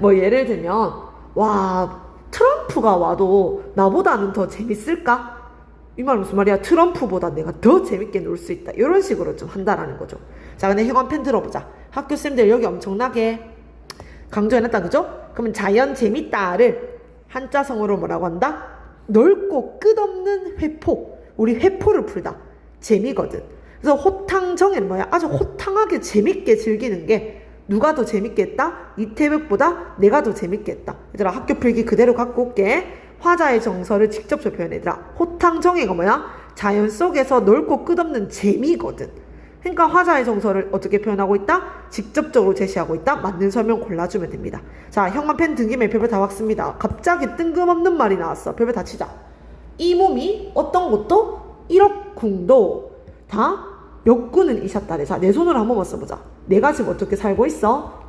뭐 예를 들면 와, 트럼프가 와도 나보다는 더 재밌을까? 이 말 무슨 말이야? 트럼프보다 내가 더 재밌게 놀 수 있다. 이런 식으로 좀 한다라는 거죠. 자, 근데 해관펜 들어보자. 학교쌤들 여기 엄청나게 강조해놨다, 그죠? 그러면 자연 재밌다를 한자성어로 뭐라고 한다? 넓고 끝없는 회포. 우리 회포를 풀다. 재미거든. 그래서 호탕정에는 뭐야? 아주 호탕하게 재밌게 즐기는 게 누가 더 재밌게 했다? 이태백보다 내가 더 재밌게 했다. 얘들아, 학교 필기 그대로 갖고 올게. 화자의 정서를 직접 표현해. 얘들아, 호탕정에가 뭐야? 자연 속에서 넓고 끝없는 재미거든. 그러니까 화자의 정서를 어떻게 표현하고 있다? 직접적으로 제시하고 있다. 맞는 설명 골라주면 됩니다. 자, 형광펜 등기면 별별 다 왔습니다. 갑자기 뜬금없는 말이 나왔어. 별별 다 치자. 이 몸이 어떤 곳도 일억궁도 다 역군은 이샷다래. 자, 내 손으로 한 번만 써보자. 내가 지금 어떻게 살고 있어?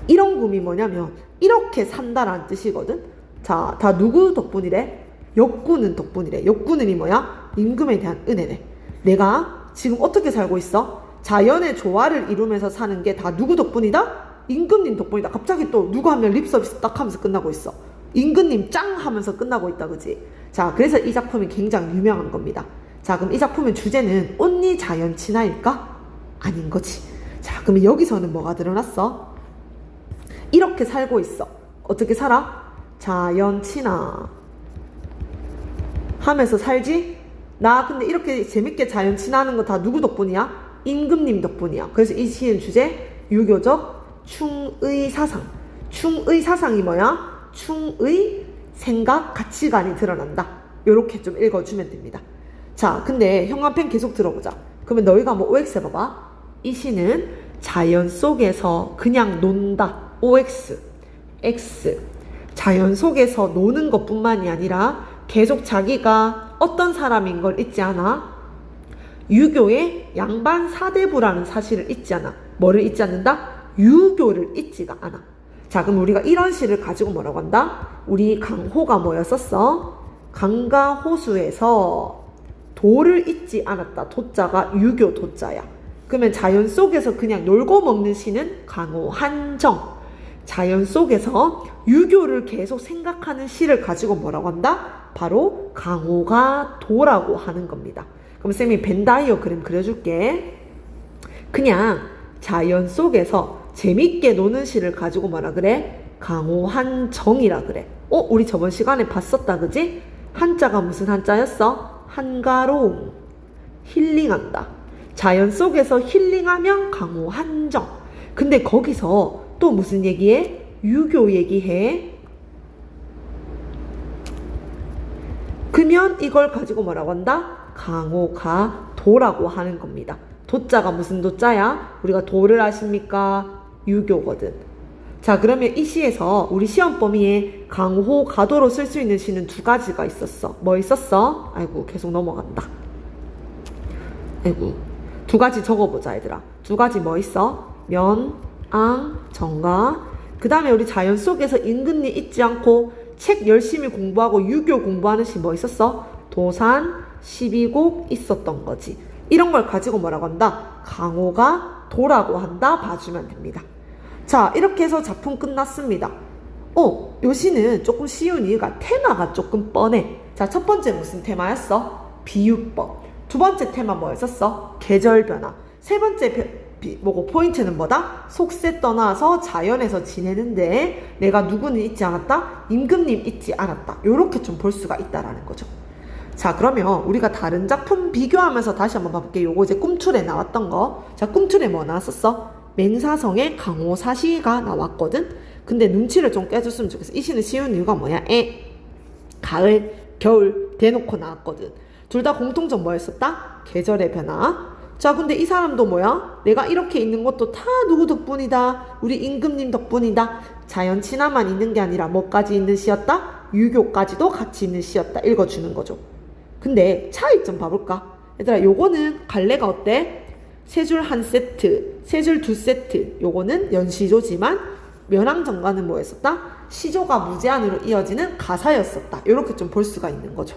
일억궁이 뭐냐면 이렇게 산다라는 뜻이거든. 자, 다 누구 덕분이래? 역군은 덕분이래. 역군은이 뭐야? 임금에 대한 은혜래. 내가 지금 어떻게 살고 있어? 자연의 조화를 이루면서 사는 게 다 누구 덕분이다? 임금님 덕분이다. 갑자기 또 누구 하면 립서비스 딱 하면서 끝나고 있어. 임금님 짱 하면서 끝나고 있다, 그지? 자, 그래서 이 작품이 굉장히 유명한 겁니다. 자, 그럼 이 작품의 주제는 온리 자연 친화일까? 아닌 거지. 자, 그러면 여기서는 뭐가 드러났어? 이렇게 살고 있어. 어떻게 살아? 자연 친화 하면서 살지? 나 근데 이렇게 재밌게 자연 친화하는 거 다 누구 덕분이야? 임금님 덕분이야. 그래서 이 시인 주제 유교적 충의 사상. 충의 사상이 뭐야? 충의 생각, 가치관이 드러난다. 요렇게 좀 읽어주면 됩니다. 자, 근데 형광펜 계속 들어보자. 그러면 너희가 뭐 OX 해봐봐. 이 시는 자연 속에서 그냥 논다. OX, X. 자연 속에서 노는 것뿐만이 아니라 계속 자기가 어떤 사람인 걸 잊지 않아? 유교의 양반 사대부라는 사실을 잊지 않아. 뭐를 잊지 않는다? 유교를 잊지가 않아. 자, 그럼 우리가 이런 시를 가지고 뭐라고 한다? 우리 강호가 뭐였었어? 강가 호수에서 도를 잊지 않았다. 도자가 유교 도자야. 그러면 자연 속에서 그냥 놀고 먹는 시는 강호 한정. 자연 속에서 유교를 계속 생각하는 시를 가지고 뭐라고 한다? 바로 강호가 도라고 하는 겁니다. 그럼 쌤이 벤다이어그램 그려줄게. 그냥 자연 속에서 재밌게 노는 시를 가지고 뭐라 그래? 강호한정이라 그래. 우리 저번 시간에 봤었다, 그지? 한자가 무슨 한자였어? 한가로움. 힐링한다. 자연 속에서 힐링하면 강호한정. 근데 거기서 또 무슨 얘기해? 유교 얘기해. 그러면 이걸 가지고 뭐라고 한다? 강호가 도라고 하는 겁니다. 도자가 무슨 도자야? 우리가 도를 아십니까? 유교거든. 자, 그러면 이 시에서 우리 시험 범위에 강호가도로 쓸 수 있는 시는 두 가지가 있었어. 뭐 있었어? 아이고, 계속 넘어간다. 아이고, 두 가지 적어보자, 얘들아. 두 가지 뭐 있어? 면, 앙, 정가. 그 다음에 우리 자연 속에서 임금님 잊지 않고 책 열심히 공부하고 유교 공부하는 시 뭐 있었어? 도산 12곡 있었던 거지. 이런 걸 가지고 뭐라고 한다? 강호가 도라고 한다. 봐주면 됩니다. 자, 이렇게 해서 작품 끝났습니다. 요 시는 조금 쉬운 이유가 테마가 조금 뻔해. 자, 첫 번째 무슨 테마였어? 비유법. 두 번째 테마 뭐였었어? 계절 변화. 세 번째 포인트는 뭐다? 속세 떠나서 자연에서 지내는데 내가 누구는 잊지 않았다? 임금님 잊지 않았다. 요렇게 좀 볼 수가 있다라는 거죠. 자, 그러면 우리가 다른 작품 비교하면서 다시 한번 봐볼게요. 요거 이제 꿈틀에 나왔던 거. 자, 꿈틀에 뭐 나왔었어? 맹사성의 강호사시가 나왔거든. 근데 눈치를 좀 깨줬으면 좋겠어. 이 시는 쉬운 이유가 뭐야? 가을, 겨울 대놓고 나왔거든. 둘 다 공통점 뭐였었다? 계절의 변화. 자, 근데 이 사람도 뭐야? 내가 이렇게 있는 것도 다 누구 덕분이다? 우리 임금님 덕분이다. 자연 친화만 있는 게 아니라 뭐까지 있는 시였다? 유교까지도 같이 있는 시였다. 읽어주는 거죠. 근데 차이 좀 봐볼까? 얘들아, 요거는 갈래가 어때? 세 줄 한 세트, 세 줄 두 세트. 요거는 연시조지만 면왕정가는 뭐였었다? 시조가 무제한으로 이어지는 가사였었다. 이렇게 좀 볼 수가 있는 거죠.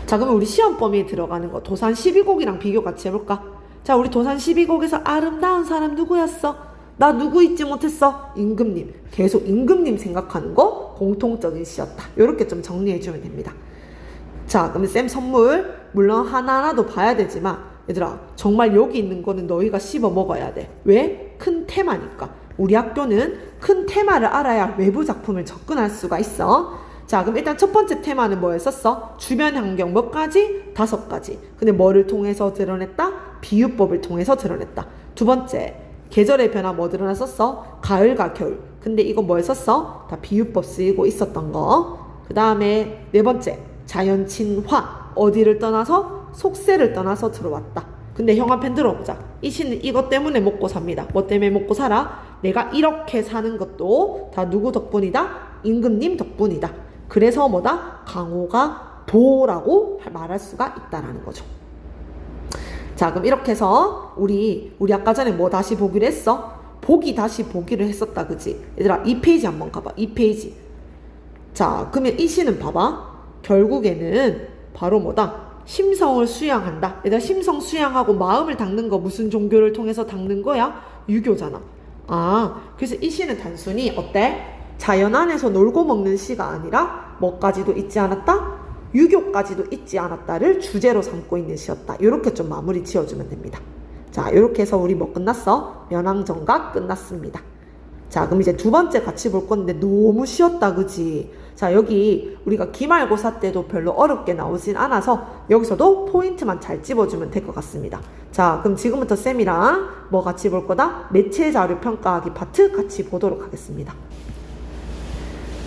자, 그러면 우리 시험 범위에 들어가는 거 도산 12곡이랑 비교 같이 해볼까? 자, 우리 도산 12곡에서 아름다운 사람 누구였어? 나 누구 잊지 못했어? 임금님. 계속 임금님 생각하는 거 공통적인 시였다. 이렇게 좀 정리해주면 됩니다. 자, 그럼 쌤 선물 물론 하나하나도 봐야 되지만 얘들아, 정말 여기 있는 거는 너희가 씹어 먹어야 돼. 왜? 큰 테마니까. 우리 학교는 큰 테마를 알아야 외부 작품을 접근할 수가 있어. 자, 그럼 일단 첫 번째 테마는 뭐였었어? 주변 환경 몇 가지? 5가지. 근데 뭐를 통해서 드러냈다? 비유법을 통해서 드러냈다. 두 번째, 계절의 변화 뭐 드러났었어? 가을과 겨울. 근데 이거 뭐였었어? 다 비유법 쓰이고 있었던 거. 그 다음에 네 번째, 자연 친화. 어디를 떠나서? 속세를 떠나서 들어왔다. 근데 형아펜 들어보자. 이 시는 이것 때문에 먹고 삽니다. 뭐 때문에 먹고 살아? 내가 이렇게 사는 것도 다 누구 덕분이다? 임금님 덕분이다. 그래서 뭐다? 강호가 도라고 말할 수가 있다라는 거죠. 자, 그럼 이렇게 해서 우리 아까 전에 뭐 다시 보기로 했어? 다시 보기를 했었다, 그지? 얘들아, 이 페이지 한번 가봐. 이 페이지. 자, 그러면 이 시는 봐봐. 결국에는 바로 뭐다? 심성을 수양한다. 얘들아, 심성 수양하고 마음을 닦는 거 무슨 종교를 통해서 닦는 거야? 유교잖아. 그래서 이 시는 단순히 어때? 자연 안에서 놀고 먹는 시가 아니라 뭐까지도 잊지 않았다? 유교까지도 잊지 않았다를 주제로 삼고 있는 시였다. 이렇게 좀 마무리 지어주면 됩니다. 자, 이렇게 해서 우리 뭐 끝났어? 면왕정가 끝났습니다. 자, 그럼 이제 두 번째 같이 볼 건데 너무 쉬웠다, 그지? 자, 여기 우리가 기말고사 때도 별로 어렵게 나오진 않아서 여기서도 포인트만 잘 찝어주면 될 것 같습니다. 자, 그럼 지금부터 쌤이랑 뭐 같이 볼 거다? 매체 자료 평가하기 파트 같이 보도록 하겠습니다.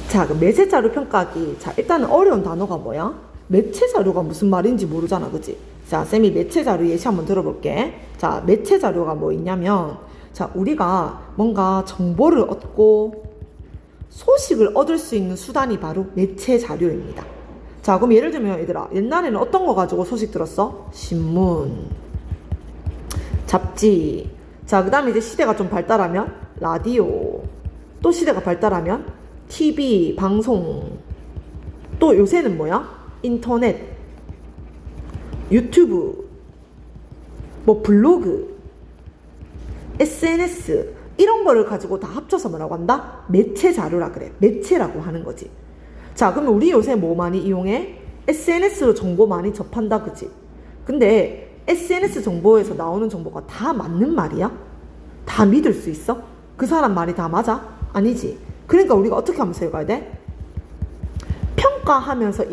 자, 그럼 매체 자료 평가하기. 자, 일단은 어려운 단어가 뭐야? 매체 자료가 무슨 말인지 모르잖아, 그지? 자, 쌤이 매체 자료 예시 한번 들어볼게. 자, 매체 자료가 뭐 있냐면, 자, 우리가 뭔가 정보를 얻고 소식을 얻을 수 있는 수단이 바로 매체 자료입니다. 자, 그럼 예를 들면 얘들아, 옛날에는 어떤 거 가지고 소식 들었어? 신문, 잡지. 자, 그 다음에 이제 시대가 좀 발달하면 라디오, 또 시대가 발달하면 TV, 방송, 또 요새는 뭐야? 인터넷, 유튜브, 뭐 블로그, SNS 이런 거를 가지고 다 합쳐서 뭐라고 한다? 매체 자료라 그래. 매체라고 하는 거지. 자, 그러면 우리 요새 뭐 많이 이용해? SNS로 정보 많이 접한다, 그지? 근데 SNS 정보에서 나오는 정보가 다 맞는 말이야? 다 믿을 수 있어? 그 사람 말이 다 맞아? 아니지. 그러니까 우리가 어떻게 하면서 읽어야 돼? 평가하면서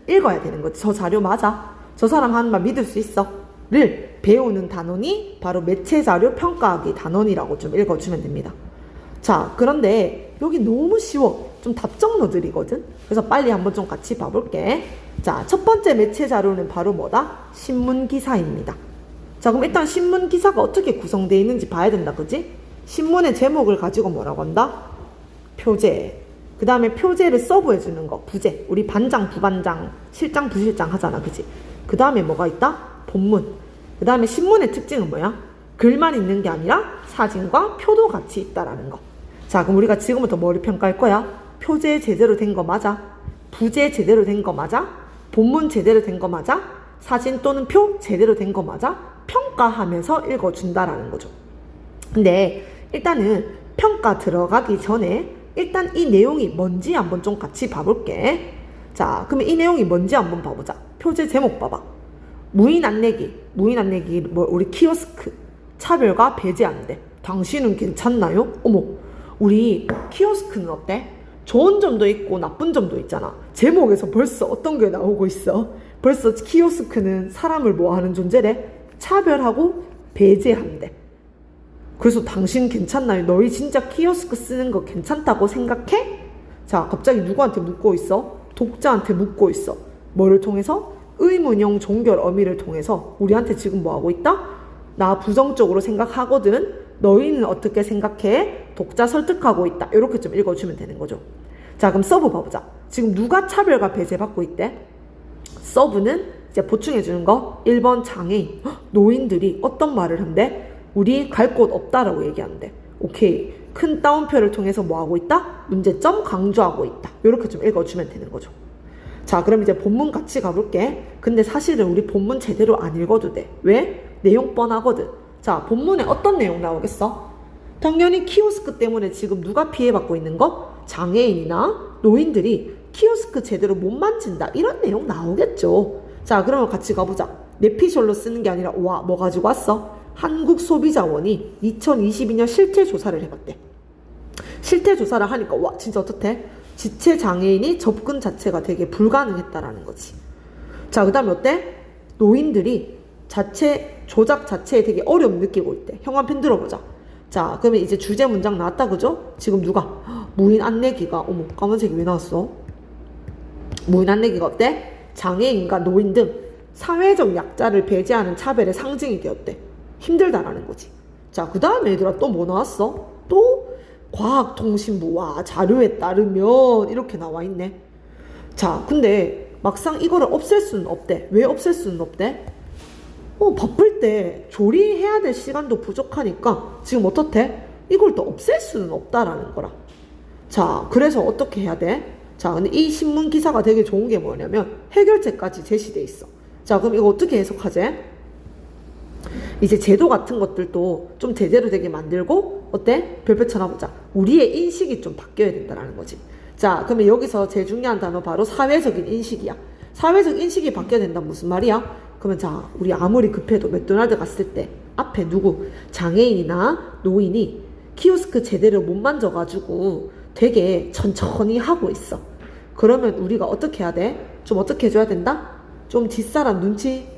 읽어야 되는 거지. 저 자료 맞아? 저 사람 하는 말 믿을 수 있어? 를 배우는 단원이 바로 매체 자료 평가하기 단원이라고 좀 읽어주면 됩니다. 자, 그런데 여기 너무 쉬워. 좀 답정너들이거든. 그래서 빨리 한번 좀 같이 봐볼게. 자, 첫 번째 매체 자료는 바로 뭐다? 신문기사입니다. 자, 그럼 일단 신문기사가 어떻게 구성되어 있는지 봐야 된다, 그지? 신문의 제목을 가지고 뭐라고 한다? 표제. 그 다음에 표제를 서브해주는 거, 부제. 우리 반장, 부반장, 실장, 부실장 하잖아, 그지? 그 다음에 뭐가 있다? 본문. 그 다음에 신문의 특징은 뭐야? 글만 있는 게 아니라 사진과 표도 같이 있다라는 거. 자, 그럼 우리가 지금부터 뭐를 평가할 거야? 표제 제대로 된 거 맞아? 부제 제대로 된 거 맞아? 본문 제대로 된 거 맞아? 사진 또는 표 제대로 된 거 맞아? 평가하면서 읽어준다라는 거죠. 근데 일단은 평가 들어가기 전에 일단 이 내용이 뭔지 한번 좀 같이 봐볼게. 자, 그러면 이 내용이 뭔지 한번 봐보자. 표제 제목 봐봐. 무인 안내기 뭐 우리 키오스크 차별과 배제한대. 당신은 괜찮나요? 어머, 우리 키오스크는 어때? 좋은 점도 있고 나쁜 점도 있잖아. 제목에서 벌써 어떤 게 나오고 있어? 벌써 키오스크는 사람을 뭐 하는 존재래? 차별하고 배제한대. 그래서 당신 괜찮나요? 너희 진짜 키오스크 쓰는 거 괜찮다고 생각해? 자, 갑자기 누구한테 묻고 있어? 독자한테 묻고 있어. 뭐를 통해서? 의문형 종결 어미를 통해서 우리한테 지금 뭐 하고 있다? 나 부정적으로 생각하거든. 너희는 어떻게 생각해? 독자 설득하고 있다. 이렇게 좀 읽어주면 되는 거죠. 자, 그럼 서브 봐보자. 지금 누가 차별과 배제받고 있대? 서브는 이제 보충해주는 거. 1번 장애인, 노인들이 어떤 말을 한대? 우리 갈 곳 없다라고 얘기하는데. 오케이. 큰 따옴표를 통해서 뭐 하고 있다? 문제점 강조하고 있다. 이렇게 좀 읽어주면 되는 거죠. 자, 그럼 이제 본문 같이 가볼게. 근데 사실은 우리 본문 제대로 안 읽어도 돼. 왜? 내용 뻔하거든. 자, 본문에 어떤 내용 나오겠어? 당연히 키오스크 때문에 지금 누가 피해받고 있는 거? 장애인이나 노인들이 키오스크 제대로 못 만진다. 이런 내용 나오겠죠. 자, 그러면 같이 가보자. 내피셜로 쓰는 게 아니라 와, 뭐 가지고 왔어? 한국소비자원이 2022년 실태 조사를 해봤대. 실태 조사를 하니까 와, 진짜 어떻대? 지체 장애인이 접근 자체가 되게 불가능했다라는 거지. 자, 그 다음에 어때? 노인들이 자체 조작 자체에 되게 어려움 느끼고 있대. 형광펜 들어보자. 자, 그러면 이제 주제 문장 나왔다, 그죠? 지금 누가? 무인 안내기가, 어머, 까만색이 왜 나왔어? 무인 안내기가 어때? 장애인과 노인 등 사회적 약자를 배제하는 차별의 상징이 되었대. 힘들다라는 거지. 자, 그 다음에 얘들아 또 뭐 나왔어? 또 과학통신부와 자료에 따르면 이렇게 나와 있네. 자, 근데 막상 이거를 없앨 수는 없대. 왜 없앨 수는 없대? 바쁠 때 조리해야 될 시간도 부족하니까 지금 어떻대? 이걸 또 없앨 수는 없다라는 거라. 자, 그래서 어떻게 해야 돼? 자, 근데 이 신문 기사가 되게 좋은 게 뭐냐면 해결책까지 제시돼 있어. 자, 그럼 이거 어떻게 해석하지? 이제 제도 같은 것들도 좀 제대로 되게 만들고 어때? 별표 쳐놔보자. 우리의 인식이 좀 바뀌어야 된다는 거지. 자, 그러면 여기서 제일 중요한 단어 바로 사회적인 인식이야. 사회적 인식이 바뀌어야 된다 무슨 말이야? 그러면 자, 우리 아무리 급해도 맥도날드 갔을 때 앞에 누구 장애인이나 노인이 키오스크 제대로 못 만져가지고 되게 천천히 하고 있어. 그러면 우리가 어떻게 해야 돼? 좀 어떻게 해줘야 된다? 좀 뒷사람 눈치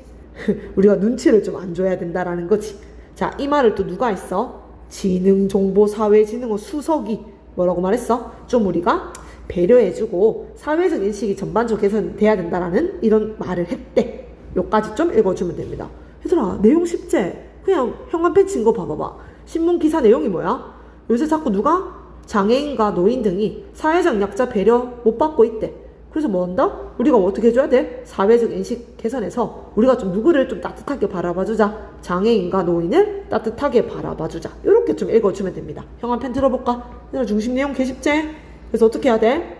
우리가 눈치를 좀 안 줘야 된다라는 거지. 자, 이 말을 또 누가 했어? 지능정보사회진흥원 수석이 뭐라고 말했어? 좀 우리가 배려해주고 사회적 인식이 전반적으로 개선돼야 된다라는 이런 말을 했대. 요까지 좀 읽어주면 됩니다. 얘들아, 내용 쉽지? 그냥 형광펜 친 거 봐봐봐. 신문 기사 내용이 뭐야? 요새 자꾸 누가? 장애인과 노인 등이 사회적 약자 배려 못 받고 있대. 그래서 뭐 한다? 우리가 어떻게 해줘야 돼? 사회적 인식 개선해서 우리가 좀 누구를 좀 따뜻하게 바라봐주자. 장애인과 노인을 따뜻하게 바라봐주자. 이렇게 좀 읽어주면 됩니다. 형광펜 들어볼까? 얘들아, 중심 내용 개 쉽지? 그래서 어떻게 해야 돼?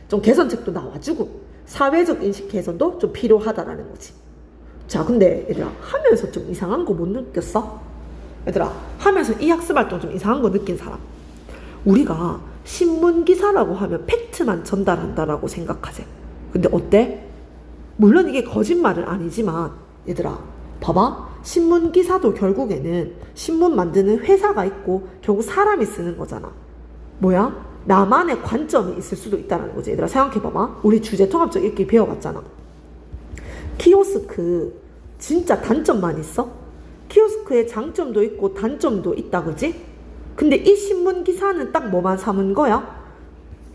좀 개선책도 나와주고 사회적 인식 개선도 좀 필요하다라는 거지. 자, 근데 얘들아, 하면서 좀 이상한 거 못 느꼈어? 얘들아, 하면서 이 학습활동 좀 이상한 거 느낀 사람. 우리가 신문 기사라고 하면 팩트만 전달한다라고 생각하지. 근데 어때? 물론 이게 거짓말은 아니지만 얘들아, 봐봐. 신문 기사도 결국에는 신문 만드는 회사가 있고 결국 사람이 쓰는 거잖아. 뭐야? 나만의 관점이 있을 수도 있다는 거지. 얘들아, 생각해봐봐. 우리 주제 통합적 읽기 배워봤잖아. 키오스크 진짜 단점만 있어? 키오스크에 장점도 있고 단점도 있다, 그지? 근데 이 신문 기사는 딱 뭐만 삼은 거야?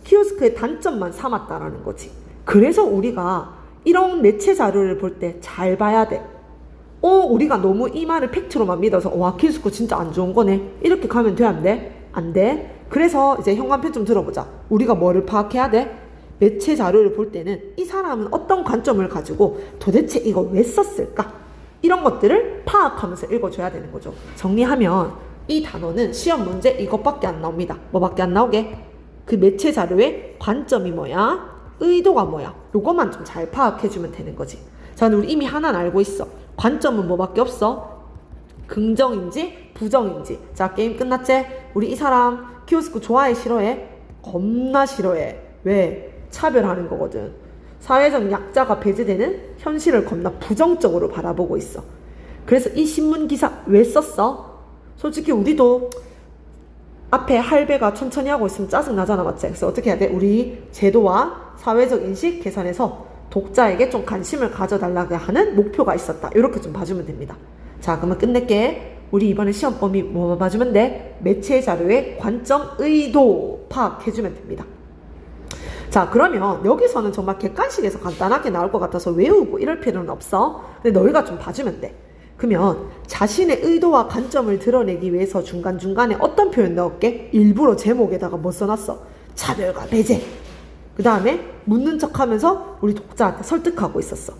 키오스크의 단점만 삼았다라는 거지. 그래서 우리가 이런 매체 자료를 볼 때 잘 봐야 돼. 우리가 너무 이 말을 팩트로만 믿어서 와, 키오스크 진짜 안 좋은 거네. 이렇게 가면 돼, 안 돼? 안 돼. 그래서 이제 형광펜 좀 들어보자. 우리가 뭐를 파악해야 돼? 매체 자료를 볼 때는 이 사람은 어떤 관점을 가지고 도대체 이거 왜 썼을까? 이런 것들을 파악하면서 읽어줘야 되는 거죠. 정리하면 이 단어는 시험 문제 이것밖에 안 나옵니다. 뭐밖에 안 나오게? 그 매체 자료의 관점이 뭐야? 의도가 뭐야? 요것만 좀 잘 파악해주면 되는 거지. 자, 근데 우리 이미 하나는 알고 있어. 관점은 뭐밖에 없어? 긍정인지 부정인지. 자, 게임 끝났지? 우리 이 사람 키오스크 좋아해 싫어해? 겁나 싫어해. 왜? 차별하는 거거든. 사회적 약자가 배제되는 현실을 겁나 부정적으로 바라보고 있어. 그래서 이 신문 기사 왜 썼어? 솔직히 우리도 앞에 할배가 천천히 하고 있으면 짜증 나잖아, 맞지? 그래서 어떻게 해야 돼? 우리 제도와 사회적 인식 개선에서 독자에게 좀 관심을 가져달라고 하는 목표가 있었다. 이렇게 좀 봐주면 됩니다. 자, 그러면 끝낼게. 우리 이번에 시험 범위 뭐 봐주면 돼? 매체 자료의 관점, 의도 파악해주면 됩니다. 자, 그러면 여기서는 정말 객관식에서 간단하게 나올 것 같아서 외우고 이럴 필요는 없어. 근데 너희가 좀 봐주면 돼. 그러면 자신의 의도와 관점을 드러내기 위해서 중간중간에 어떤 표현 넣을게? 일부러 제목에다가 뭐 써놨어? 차별과 배제. 그 다음에 묻는 척하면서 우리 독자한테 설득하고 있었어.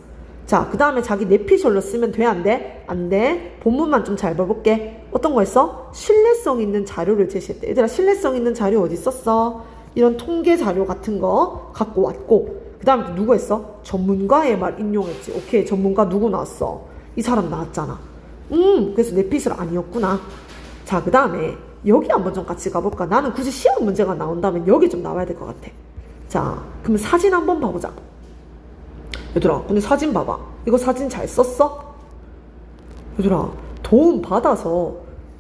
자, 그 다음에 자기 내피셜로 쓰면 돼? 안 돼? 안 돼. 본문만 좀 잘 봐볼게. 어떤 거 했어? 신뢰성 있는 자료를 제시했대. 얘들아, 신뢰성 있는 자료 어디 썼어? 이런 통계 자료 같은 거 갖고 왔고, 그 다음에 누구 했어? 전문가의 말 인용했지. 오케이, 전문가 누구 나왔어? 이 사람 나왔잖아. 그래서 내피셜 아니었구나. 자, 그 다음에 여기 한번 좀 같이 가볼까? 나는 굳이 시험 문제가 나온다면 여기 좀 나와야 될 것 같아. 자, 그러면 사진 한번 봐보자. 얘들아, 근데 사진 봐봐. 이거 사진 잘 썼어? 얘들아, 도움 받아서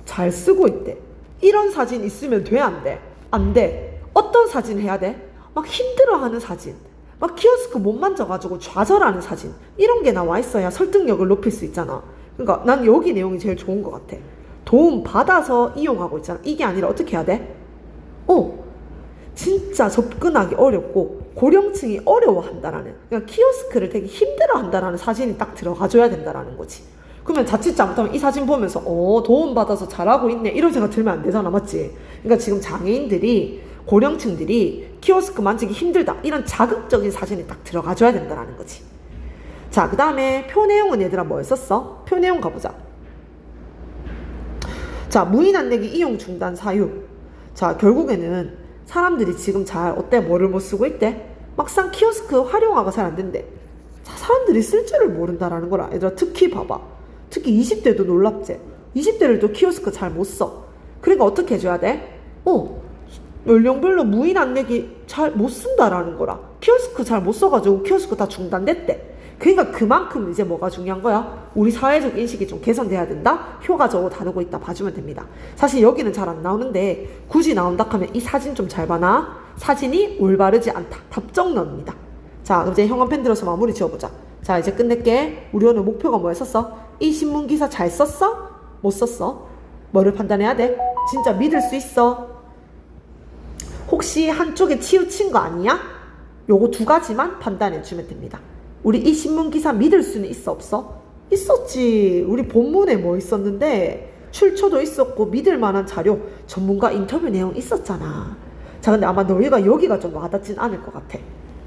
잘 쓰고 있대. 이런 사진 있으면 돼? 안 돼? 안 돼. 어떤 사진 해야 돼? 막 힘들어하는 사진, 막 키오스크 못 만져가지고 좌절하는 사진, 이런 게 나와 있어야 설득력을 높일 수 있잖아. 그러니까 난 여기 내용이 제일 좋은 것 같아. 도움 받아서 이용하고 있잖아. 이게 아니라 어떻게 해야 돼? 진짜 접근하기 어렵고 고령층이 어려워한다라는, 그러니까 키오스크를 되게 힘들어한다라는 사진이 딱 들어가줘야 된다라는 거지. 그러면 자칫 잘못하면 이 사진 보면서 도움받아서 잘하고 있네 이런 생각 들면 안 되잖아, 맞지? 그러니까 지금 장애인들이, 고령층들이 키오스크 만지기 힘들다 이런 자극적인 사진이 딱 들어가줘야 된다라는 거지. 자, 그 다음에 표 내용은 얘들아 뭐였었어? 표 내용 가보자. 자, 무인 안내기 이용 중단 사유. 자, 결국에는 사람들이 지금 잘 어때? 뭐를 못 쓰고 있대? 막상 키오스크 활용화가 잘 안 된대. 자, 사람들이 쓸 줄을 모른다라는 거라. 얘들아, 특히 봐봐. 특히 20대도 놀랍지? 20대들도 키오스크 잘 못 써. 그러니까 어떻게 해줘야 돼? 연령별로 무인 안내기 잘 못 쓴다라는 거라. 키오스크 잘 못 써가지고 키오스크 다 중단됐대. 그러니까 그만큼 이제 뭐가 중요한 거야? 우리 사회적 인식이 좀 개선돼야 된다? 효과적으로 다루고 있다 봐주면 됩니다. 사실 여기는 잘 안 나오는데 굳이 나온다 하면 이 사진 좀 잘 봐나? 사진이 올바르지 않다. 답정너입니다. 자, 그럼 이제 형광펜 들어서 마무리 지어보자. 자, 이제 끝낼게. 우리 오늘 목표가 뭐였었어? 이 신문기사 잘 썼어? 못 썼어? 뭐를 판단해야 돼? 진짜 믿을 수 있어? 혹시 한쪽에 치우친 거 아니야? 요거 두 가지만 판단해주면 됩니다. 우리 이 신문기사 믿을 수는 있어 없어? 있었지. 우리 본문에 뭐 있었는데 출처도 있었고 믿을 만한 자료, 전문가 인터뷰 내용 있었잖아. 자, 근데 아마 너희가 여기가 좀 와닿진 않을 것 같아.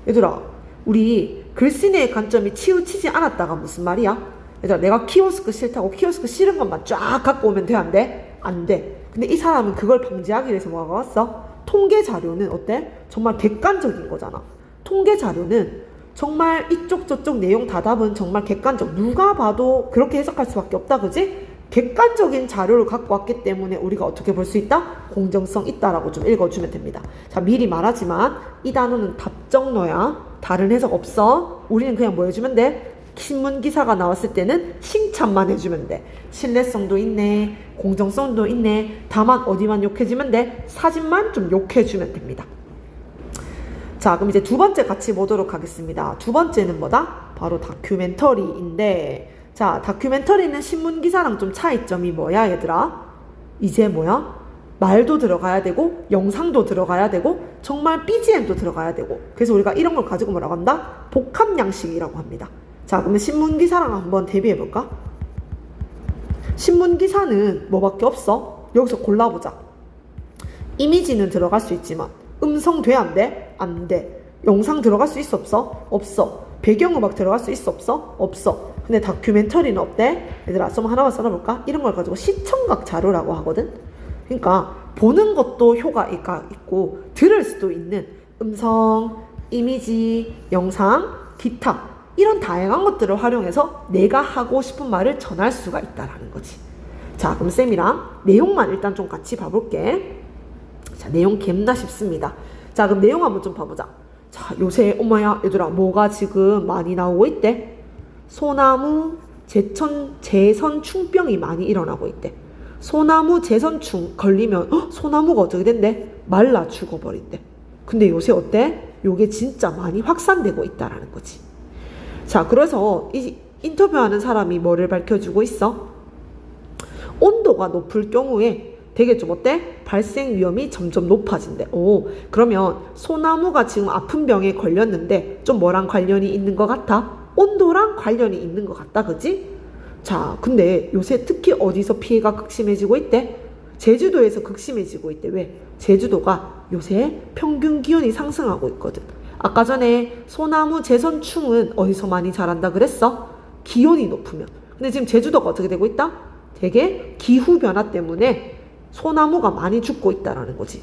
얘들아, 우리 글쓰기의 관점이 치우치지 않았다가 무슨 말이야? 얘들아, 내가 키오스크 싫다고 키오스크 싫은 것만 쫙 갖고 오면 돼? 안 돼? 안 돼. 근데 이 사람은 그걸 방지하기 위해서 뭐가 왔어? 통계 자료는 어때? 정말 객관적인 거잖아. 통계 자료는 정말 이쪽 저쪽 내용 다답은 정말 객관적, 누가 봐도 그렇게 해석할 수밖에 없다, 그지? 객관적인 자료를 갖고 왔기 때문에 우리가 어떻게 볼 수 있다? 공정성 있다라고 좀 읽어주면 됩니다. 자, 미리 말하지만 이 단어는 답정너야. 다른 해석 없어. 우리는 그냥 뭐 해주면 돼? 신문 기사가 나왔을 때는 칭찬만 해주면 돼. 신뢰성도 있네, 공정성도 있네. 다만 어디만 욕해주면 돼? 사진만 좀 욕해주면 됩니다. 자, 그럼 이제 두 번째 같이 보도록 하겠습니다. 두 번째는 뭐다? 바로 다큐멘터리인데, 자, 다큐멘터리는 신문기사랑 좀 차이점이 뭐야, 얘들아? 이제 뭐야? 말도 들어가야 되고, 영상도 들어가야 되고, 정말 BGM도 들어가야 되고. 그래서 우리가 이런 걸 가지고 뭐라고 한다? 복합양식이라고 합니다. 자, 그러면 신문기사랑 한번 대비해볼까? 신문기사는 뭐밖에 없어? 여기서 골라보자. 이미지는 들어갈 수 있지만 음성 돼? 안 돼? 안 돼. 영상 들어갈 수 있어 없어? 없어. 배경음악 들어갈 수 있어 없어? 없어. 근데 다큐멘터리는 어때? 얘들아 좀 하나만 써놔볼까? 이런 걸 가지고 시청각 자료라고 하거든. 그러니까 보는 것도 효과가 있고 들을 수도 있는 음성, 이미지, 영상, 기타 이런 다양한 것들을 활용해서 내가 하고 싶은 말을 전할 수가 있다라는 거지. 자, 그럼 쌤이랑 내용만 일단 좀 같이 봐볼게. 자, 내용 갬나 쉽습니다. 자, 그럼 내용 한번 좀 봐보자. 자, 요새 엄마야 얘들아 뭐가 지금 많이 나오고 있대? 소나무 재선충병이 많이 일어나고 있대. 소나무 재선충 걸리면 소나무가 어떻게 된대? 말라 죽어버린대. 근데 요새 어때? 요게 진짜 많이 확산되고 있다라는 거지. 자, 그래서 이 인터뷰하는 사람이 뭐를 밝혀주고 있어? 온도가 높을 경우에 되게 좀 어때? 발생 위험이 점점 높아진대. 오, 그러면 소나무가 지금 아픈 병에 걸렸는데 좀 뭐랑 관련이 있는 것 같아? 온도랑 관련이 있는 것 같다, 그지? 자, 근데 요새 특히 어디서 피해가 극심해지고 있대? 제주도에서 극심해지고 있대. 왜? 제주도가 요새 평균 기온이 상승하고 있거든. 아까 전에 소나무 재선충은 어디서 많이 자란다 그랬어? 기온이 높으면. 근데 지금 제주도가 어떻게 되고 있다? 되게 기후변화 때문에 소나무가 많이 죽고 있다라는 거지.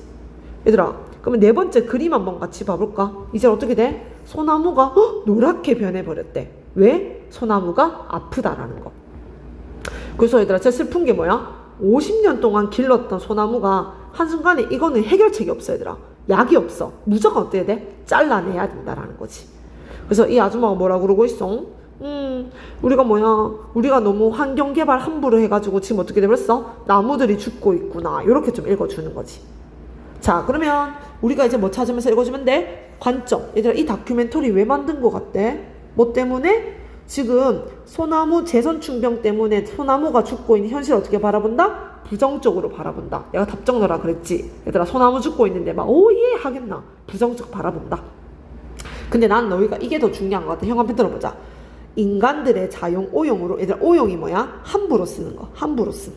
얘들아, 그러면 네 번째 그림 한번 같이 봐볼까? 이제 어떻게 돼? 소나무가 노랗게 변해버렸대. 왜? 소나무가 아프다라는 거. 그래서 얘들아, 진짜 슬픈 게 뭐야? 50년 동안 길렀던 소나무가 한순간에 이거는 해결책이 없어. 얘들아, 약이 없어. 무조건 어떻게 돼? 잘라내야 된다라는 거지. 그래서 이 아줌마가 뭐라 그러고 있어? 우리가 너무 환경개발 함부로 해가지고 지금 어떻게 되버렸어? 나무들이 죽고 있구나. 이렇게 좀 읽어주는 거지. 자, 그러면 우리가 이제 뭐 찾으면서 읽어주면 돼? 관점. 얘들아, 이 다큐멘터리 왜 만든 것 같대? 뭐 때문에? 지금 소나무 재선충병 때문에 소나무가 죽고 있는 현실을 어떻게 바라본다? 부정적으로 바라본다. 내가 답정 넣으라 그랬지. 얘들아, 소나무 죽고 있는데 막 오예 하겠나? 부정적 바라본다. 근데 난 너희가 이게 더 중요한 것 같아. 형 한번 들어보자. 인간들의 자용 오용으로. 얘들아, 오용이 뭐야? 함부로 쓰는 거. 함부로 쓴.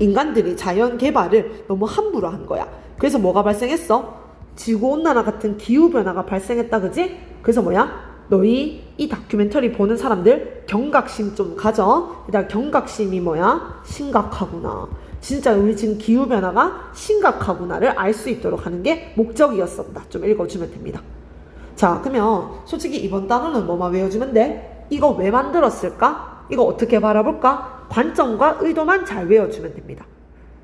인간들이 자연 개발을 너무 함부로 한 거야. 그래서 뭐가 발생했어? 지구온난화 같은 기후변화가 발생했다, 그지? 그래서 뭐야? 너희 이 다큐멘터리 보는 사람들 경각심 좀 가져. 일단 경각심이 뭐야? 심각하구나. 진짜 우리 지금 기후변화가 심각하구나를 알 수 있도록 하는 게 목적이었었다. 좀 읽어주면 됩니다. 자, 그러면 솔직히 이번 단어는 뭐만 외워주면 돼? 이거 왜 만들었을까? 이거 어떻게 바라볼까? 관점과 의도만 잘 외워주면 됩니다.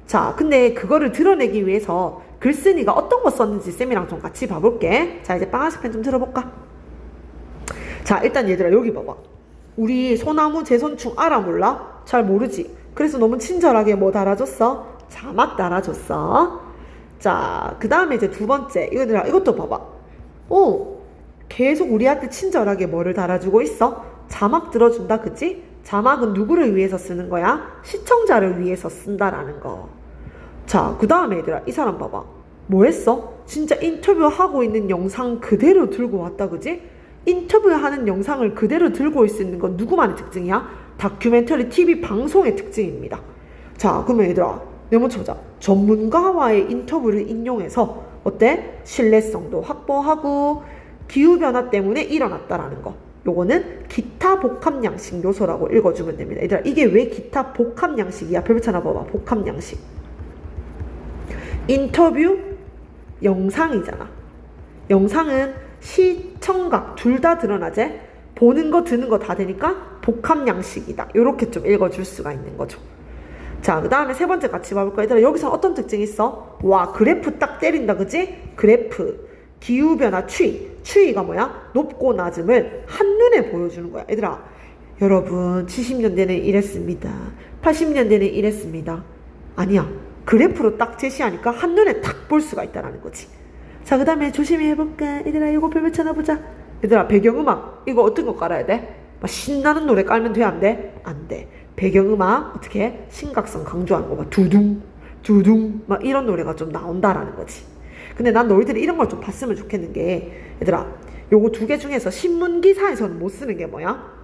자, 근데 그거를 드러내기 위해서 글쓴이가 어떤 거 썼는지 쌤이랑 좀 같이 봐볼게. 자, 이제 빵아시 펜 좀 들어볼까? 자, 일단 얘들아 여기 봐봐. 우리 소나무 재선충 알아 몰라? 잘 모르지? 그래서 너무 친절하게 뭐 달아줬어? 자막 달아줬어. 자, 그 다음에 이제 두 번째 이거들아, 이것도 봐봐. 계속 우리한테 친절하게 뭐를 달아주고 있어? 자막 들어준다, 그치? 자막은 누구를 위해서 쓰는 거야? 시청자를 위해서 쓴다라는 거. 자, 그 다음에 얘들아, 이 사람 봐봐. 뭐 했어? 진짜 인터뷰하고 있는 영상 그대로 들고 왔다, 그지? 인터뷰하는 영상을 그대로 들고 올 수 있는 건 누구만의 특징이야? 다큐멘터리 TV 방송의 특징입니다. 자, 그러면 얘들아, 내가 먼저 보자. 전문가와의 인터뷰를 인용해서 어때? 신뢰성도 확보하고 기후변화 때문에 일어났다라는 거. 요거는 기타 복합양식 요소라고 읽어주면 됩니다. 얘들아, 이게 왜 기타 복합양식이야? 별표 하나 봐봐. 복합양식. 인터뷰 영상이잖아. 영상은 시청각 둘 다 드러나지? 보는 거 듣는 거 다 되니까 복합양식이다. 이렇게 좀 읽어줄 수가 있는 거죠. 자, 그 다음에 세 번째 같이 봐볼까? 얘들아, 여기서 어떤 특징이 있어? 와, 그래프 딱 때린다, 그지? 그래프, 기후변화 추이가 뭐야? 높고 낮음을 한눈에 보여주는 거야. 얘들아, 여러분 70년대는 이랬습니다. 80년대는 이랬습니다. 아니야. 그래프로 딱 제시하니까 한눈에 딱 볼 수가 있다는 거지. 자, 그 다음에 조심히 해볼까? 얘들아, 이거 별표 쳐놔보자. 얘들아, 배경음악 이거 어떤 거 깔아야 돼? 막 신나는 노래 깔면 돼? 안 돼? 안 돼. 배경음악 어떻게 해? 심각성 강조하는 거 막 두둥 두둥 막 이런 노래가 좀 나온다라는 거지. 근데 난 너희들이 이런 걸 좀 봤으면 좋겠는 게, 얘들아, 요거 두 개 중에서 신문기사에서는 못 쓰는 게 뭐야?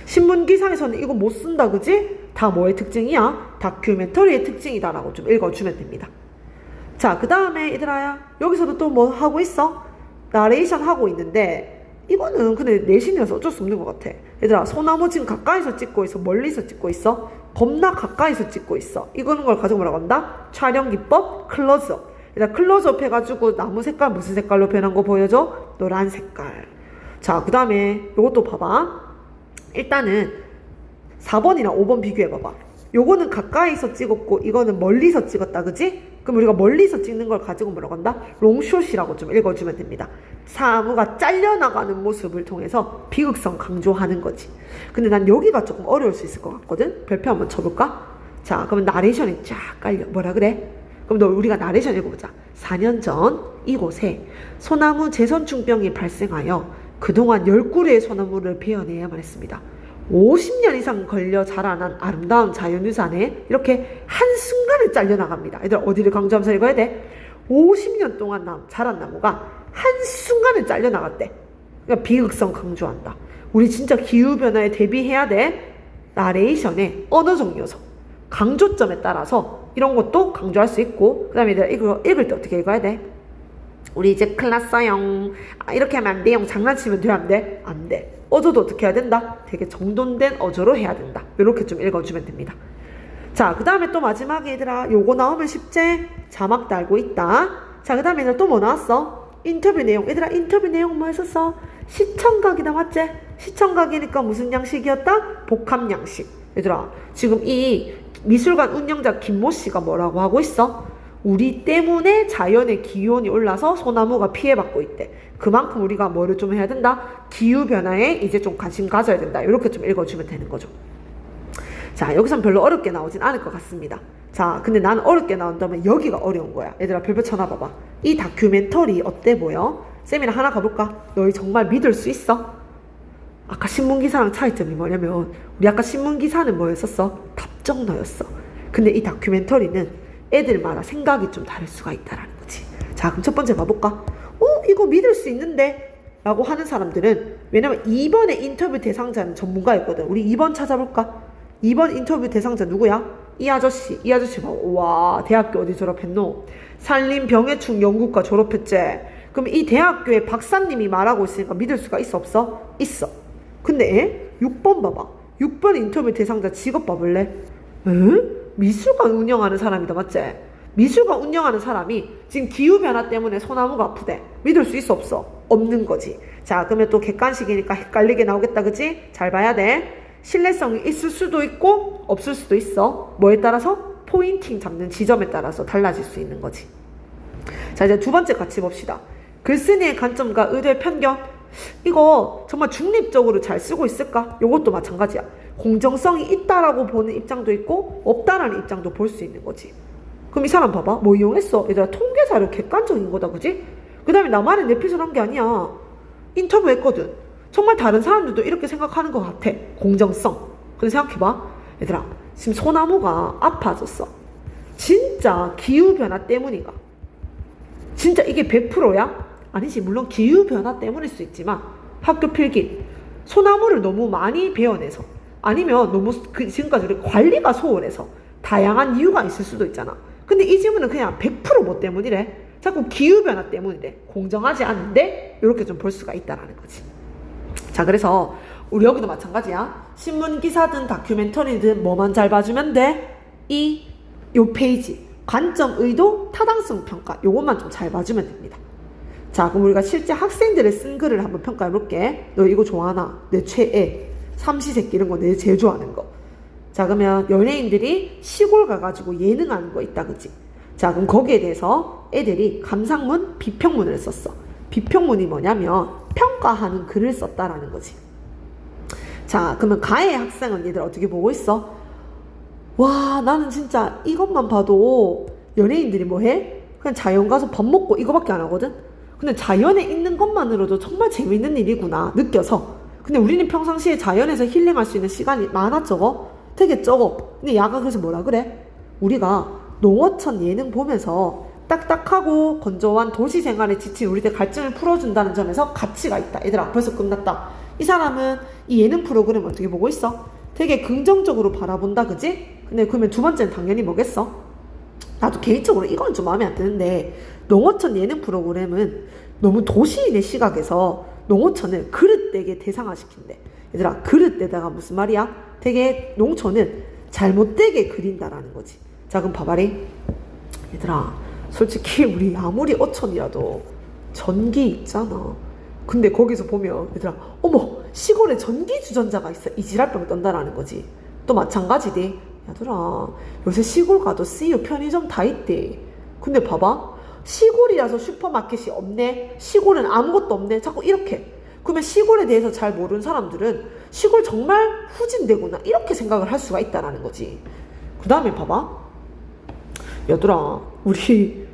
신문기사에서는 이거 못 쓴다, 그지? 다 뭐의 특징이야? 다큐멘터리의 특징이다라고 좀 읽어주면 됩니다. 자, 그 다음에 얘들아, 여기서도 또 뭐 하고 있어? 나레이션 하고 있는데 이거는 근데 내신이라서 어쩔 수 없는 것 같아. 얘들아, 소나무 지금 가까이서 찍고 있어? 멀리서 찍고 있어? 겁나 가까이서 찍고 있어. 이거는 걸 가지고 뭐라고 한다? 촬영 기법 클로즈업. 얘들아, 클로즈업 해가지고 나무 색깔 무슨 색깔로 변한 거 보여줘? 노란 색깔. 자, 그 다음에 요것도 봐봐. 일단은 4번이랑 5번 비교해봐봐. 요거는 가까이서 찍었고 이거는 멀리서 찍었다, 그지? 그럼 우리가 멀리서 찍는 걸 가지고 뭐라고 한다? 롱숏이라고 좀 읽어주면 됩니다. 사무가 잘려나가는 모습을 통해서 비극성 강조하는 거지. 근데 난 여기가 조금 어려울 수 있을 것 같거든? 별표 한번 쳐볼까? 자, 그러면 나레이션이 쫙 깔려. 뭐라 그래? 그럼 우리가 나레이션 읽어보자. 4년 전 이곳에 소나무 재선충병이 발생하여 그동안 10그루의 소나무를 베어내야만 했습니다. 50년 이상 걸려 자라난 아름다운 자연유산에 이렇게 한순간에 잘려나갑니다. 얘들 어디를 강조하면서 읽어야 돼? 50년 동안 자란 나무가 한순간에 잘려나갔대. 그러니까 비극성 강조한다. 우리 진짜 기후변화에 대비해야 돼. 나레이션의 언어적 요소, 강조점에 따라서 이런 것도 강조할 수 있고, 그 다음에 이거 읽을 때 어떻게 읽어야 돼? 우리 이제 클 났어요. 이렇게 하면 안 돼요. 장난치면 돼, 안 돼? 안 돼. 어조도 어떻게 해야 된다? 되게 정돈된 어조로 해야 된다. 이렇게 좀 읽어주면 됩니다. 자, 그 다음에 또 마지막에 얘들아, 요거 나오면 쉽지? 자막 달고 있다. 자, 그 다음에 또 뭐 나왔어? 인터뷰 내용. 얘들아, 인터뷰 내용 뭐 했었어? 시청각이다, 맞지? 시청각이니까 무슨 양식이었다? 복합 양식. 얘들아, 지금 이 미술관 운영자 김모 씨가 뭐라고 하고 있어? 우리 때문에 자연의 기온이 올라서 소나무가 피해받고 있대. 그만큼 우리가 뭐를 좀 해야 된다? 기후변화에 이제 좀 관심 가져야 된다. 이렇게 좀 읽어주면 되는 거죠. 자, 여기선 별로 어렵게 나오진 않을 것 같습니다. 자, 근데 나는 어렵게 나온다면 여기가 어려운 거야. 얘들아, 별표 쳐놔봐봐. 이 다큐멘터리 어때 보여? 쌤이랑 하나 가볼까? 너희 정말 믿을 수 있어? 아까 신문기사랑 차이점이 뭐냐면 우리 아까 신문기사는 뭐였었어? 답정너였어. 근데 이 다큐멘터리는 애들마다 생각이 좀 다를 수가 있다라는 거지. 자, 그럼 첫 번째 봐볼까? 이거 믿을 수 있는데? 라고 하는 사람들은, 왜냐면 2번의 인터뷰 대상자는 전문가였거든. 우리 2번 찾아볼까? 2번 인터뷰 대상자 누구야? 이 아저씨 봐. 와, 대학교 어디 졸업했노? 산림병해충 연구과 졸업했지. 그럼 이 대학교의 박사님이 말하고 있으니까 믿을 수가 있어, 없어? 있어. 근데 6번 봐봐. 6번 인터뷰 대상자 직업 봐볼래? 미술관 운영하는 사람이다, 맞지? 미술관 운영하는 사람이 지금 기후변화 때문에 소나무가 아프대. 믿을 수 있어, 없어? 없는 거지. 자, 그러면 또 객관식이니까 헷갈리게 나오겠다, 그치? 잘 봐야 돼. 신뢰성이 있을 수도 있고 없을 수도 있어. 뭐에 따라서? 포인팅 잡는 지점에 따라서 달라질 수 있는 거지. 자, 이제 두 번째 같이 봅시다. 글쓴이의 관점과 의도의 편견. 이거 정말 중립적으로 잘 쓰고 있을까? 이것도 마찬가지야. 공정성이 있다라고 보는 입장도 있고 없다라는 입장도 볼 수 있는 거지. 그럼 이 사람 봐봐. 뭐 이용했어? 얘들아, 통계자료 객관적인 거다, 그지? 그 다음에 나만의 내피셜 한 게 아니야. 인터뷰 했거든. 정말 다른 사람들도 이렇게 생각하는 것 같아. 공정성. 근데 생각해봐. 얘들아, 지금 소나무가 아파졌어. 진짜 기후변화 때문이가. 진짜 이게 100%야? 아니지. 물론 기후변화 때문일 수 있지만 학교 필기. 소나무를 너무 많이 베어내서, 아니면 너무 지금까지 우리 관리가 소홀해서 다양한 이유가 있을 수도 있잖아. 근데 이 질문은 그냥 100% 때문이래? 자꾸 기후변화 때문이래. 공정하지 않은데? 이렇게 좀 볼 수가 있다라는 거지. 자, 그래서 우리 여기도 마찬가지야. 신문기사든 다큐멘터리든 뭐만 잘 봐주면 돼? 요 페이지. 관점, 의도, 타당성 평가. 요것만 좀 잘 봐주면 됩니다. 자, 그럼 우리가 실제 학생들의 쓴 글을 한번 평가해볼게. 너 이거 좋아하나? 내 최애. 삼시세끼 이런 거 내 제일 좋아하는 거. 자, 그러면 연예인들이 시골 가가지고 예능하는 거 있다, 그치? 자, 그럼 거기에 대해서 애들이 감상문, 비평문을 썼어. 비평문이 뭐냐면 평가하는 글을 썼다라는 거지. 자, 그러면 가해 학생은 얘들 어떻게 보고 있어? 와, 나는 진짜 이것만 봐도 연예인들이 뭐 해? 그냥 자연 가서 밥 먹고 이거밖에 안 하거든? 근데 자연에 있는 것만으로도 정말 재밌는 일이구나 느껴서. 근데 우리는 평상시에 자연에서 힐링할 수 있는 시간이 많아, 적어? 되게 적어. 근데 야가 그래서 뭐라 그래? 우리가 농어촌 예능 보면서 딱딱하고 건조한 도시 생활에 지친 우리들 갈증을 풀어준다는 점에서 가치가 있다. 얘들아, 벌써 끝났다. 이 사람은 이 예능 프로그램 어떻게 보고 있어? 되게 긍정적으로 바라본다, 그지? 근데 그러면 두 번째는 당연히 뭐겠어? 나도 개인적으로 이건 좀 마음에 안 드는데, 농어촌 예능 프로그램은 너무 도시인의 시각에서 농어촌을 그릇되게 대상화시킨대. 얘들아, 그릇되다가 무슨 말이야? 되게 농촌은 잘못되게 그린다라는 거지. 자, 그럼 봐봐리. 얘들아, 솔직히 우리 아무리 어촌이라도 전기 있잖아. 근데 거기서 보면 얘들아, 어머, 시골에 전기 주전자가 있어. 이 지랄병 떤다라는 거지. 또 마찬가지디. 얘들아, 요새 시골 가도 CU 편의점 다 있대. 근데 봐봐, 시골이라서 슈퍼마켓이 없네, 시골은 아무것도 없네, 자꾸 이렇게. 그러면 시골에 대해서 잘 모르는 사람들은 시골 정말 후진되구나 이렇게 생각을 할 수가 있다라는 거지. 그 다음에 봐봐, 얘들아, 우리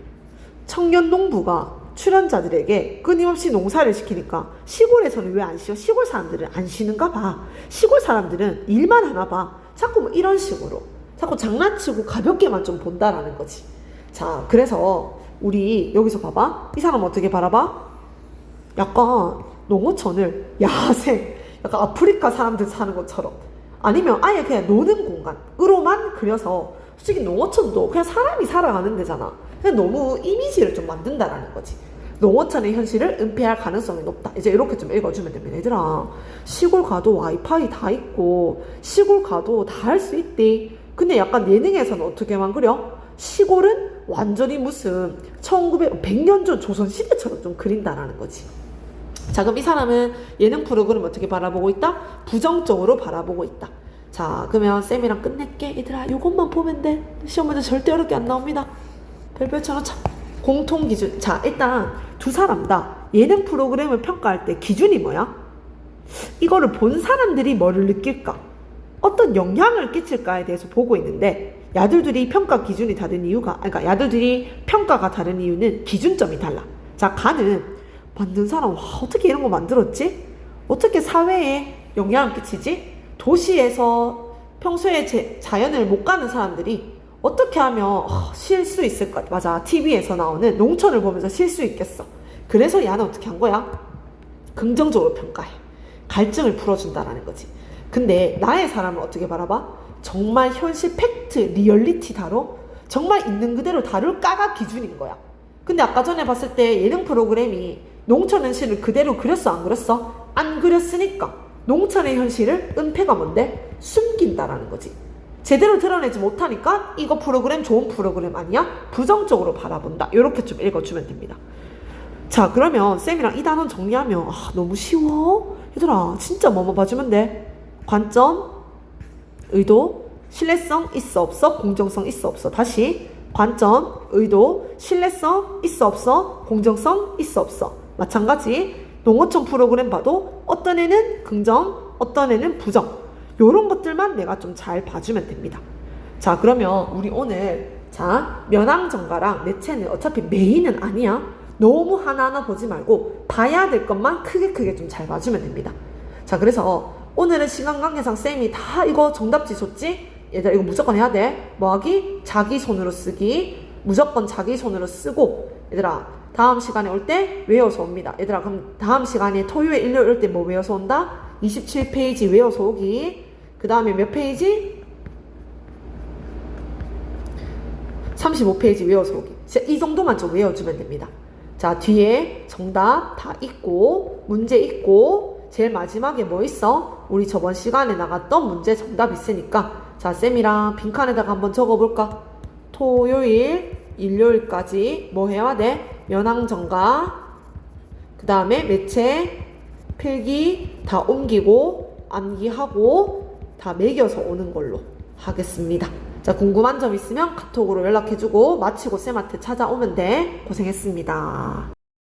청년 농부가 출연자들에게 끊임없이 농사를 시키니까 시골에서는 왜 안 쉬어? 시골 사람들은 안 쉬는가 봐. 시골 사람들은 일만 하나 봐. 자꾸 뭐 이런 식으로 자꾸 장난치고 가볍게만 좀 본다라는 거지. 자, 그래서 우리 여기서 봐봐, 이 사람 어떻게 바라봐? 약간 농어촌을 야생, 약간 아프리카 사람들 사는 것처럼, 아니면 아예 그냥 노는 공간으로만 그려서, 솔직히 농어촌도 그냥 사람이 살아가는 데잖아. 그냥 너무 이미지를 좀 만든다라는 거지. 농어촌의 현실을 은폐할 가능성이 높다. 이제 이렇게 좀 읽어주면 됩니다. 얘들아, 시골 가도 와이파이 다 있고 시골 가도 다 할 수 있대. 근데 약간 예능에서는 어떻게만 그려? 시골은 완전히 무슨 100년 전 조선시대처럼 좀 그린다라는 거지. 자, 그럼 이 사람은 예능 프로그램 어떻게 바라보고 있다? 부정적으로 바라보고 있다. 자, 그러면 쌤이랑 끝낼게. 얘들아, 이것만 보면 돼. 시험 문제 절대 어렵게 안 나옵니다. 별별 쳐놓자. 공통기준. 자, 일단 두 사람 다 예능 프로그램을 평가할 때 기준이 뭐야? 이거를 본 사람들이 뭐를 느낄까? 어떤 영향을 끼칠까에 대해서 보고 있는데, 야들들이 평가 기준이 다른 이유가, 그러니까 야들들이 평가가 다른 이유는 기준점이 달라. 자, 가는 만든 사람, 와, 어떻게 이런 거 만들었지? 어떻게 사회에 영향을 끼치지? 도시에서 평소에 자연을 못 가는 사람들이 어떻게 하면 쉴 수 있을까? 맞아, TV에서 나오는 농촌을 보면서 쉴 수 있겠어. 그래서 야는 어떻게 한 거야? 긍정적으로 평가해. 갈증을 풀어준다라는 거지. 근데 나의 사람을 어떻게 바라봐? 정말 현실 팩트, 리얼리티 다뤄? 정말 있는 그대로 다룰까가 기준인 거야. 근데 아까 전에 봤을 때 예능 프로그램이 농촌 현실을 그대로 그렸어, 안 그렸어? 안 그렸으니까 농촌의 현실을 은폐가 뭔데? 숨긴다라는 거지. 제대로 드러내지 못하니까 이거 프로그램 좋은 프로그램 아니야? 부정적으로 바라본다. 이렇게 좀 읽어주면 됩니다. 자, 그러면 쌤이랑 이 단원 정리하면 너무 쉬워. 얘들아, 진짜 뭐뭐 봐주면 돼? 관점, 의도, 신뢰성 있어 없어, 공정성 있어 없어. 다시 관점, 의도, 신뢰성 있어 없어, 공정성 있어 없어. 마찬가지 농어촌 프로그램 봐도 어떤 애는 긍정, 어떤 애는 부정, 요런 것들만 내가 좀 잘 봐주면 됩니다. 자, 그러면 우리 오늘 면왕정가랑 매체는 어차피 메인은 아니야. 너무 하나하나 보지 말고 봐야 될 것만 크게 좀 잘 봐주면 됩니다. 자, 그래서 오늘은 시간 관계상 쌤이 다 이거 정답지 줬지? 얘들아, 이거 무조건 해야 돼. 뭐하기? 자기 손으로 쓰기. 무조건 자기 손으로 쓰고, 얘들아, 다음 시간에 올 때 외워서 옵니다. 얘들아, 그럼 다음 시간에 토요일, 일요일 올 때 뭐 외워서 온다? 27페이지 외워서 오기. 그 다음에 몇 페이지? 35페이지 외워서 오기. 이 정도만 좀 외워주면 됩니다. 자, 뒤에 정답 다 있고, 문제 있고, 제일 마지막에 뭐 있어? 우리 저번 시간에 나갔던 문제 정답 있으니까, 자, 쌤이랑 빈칸에다가 한번 적어볼까? 토요일, 일요일까지 뭐 해야 돼? 면왕정가, 그 다음에 매체, 필기 다 옮기고 암기하고 다 매겨서 오는 걸로 하겠습니다. 자, 궁금한 점 있으면 카톡으로 연락해주고 마치고 쌤한테 찾아오면 돼. 고생했습니다.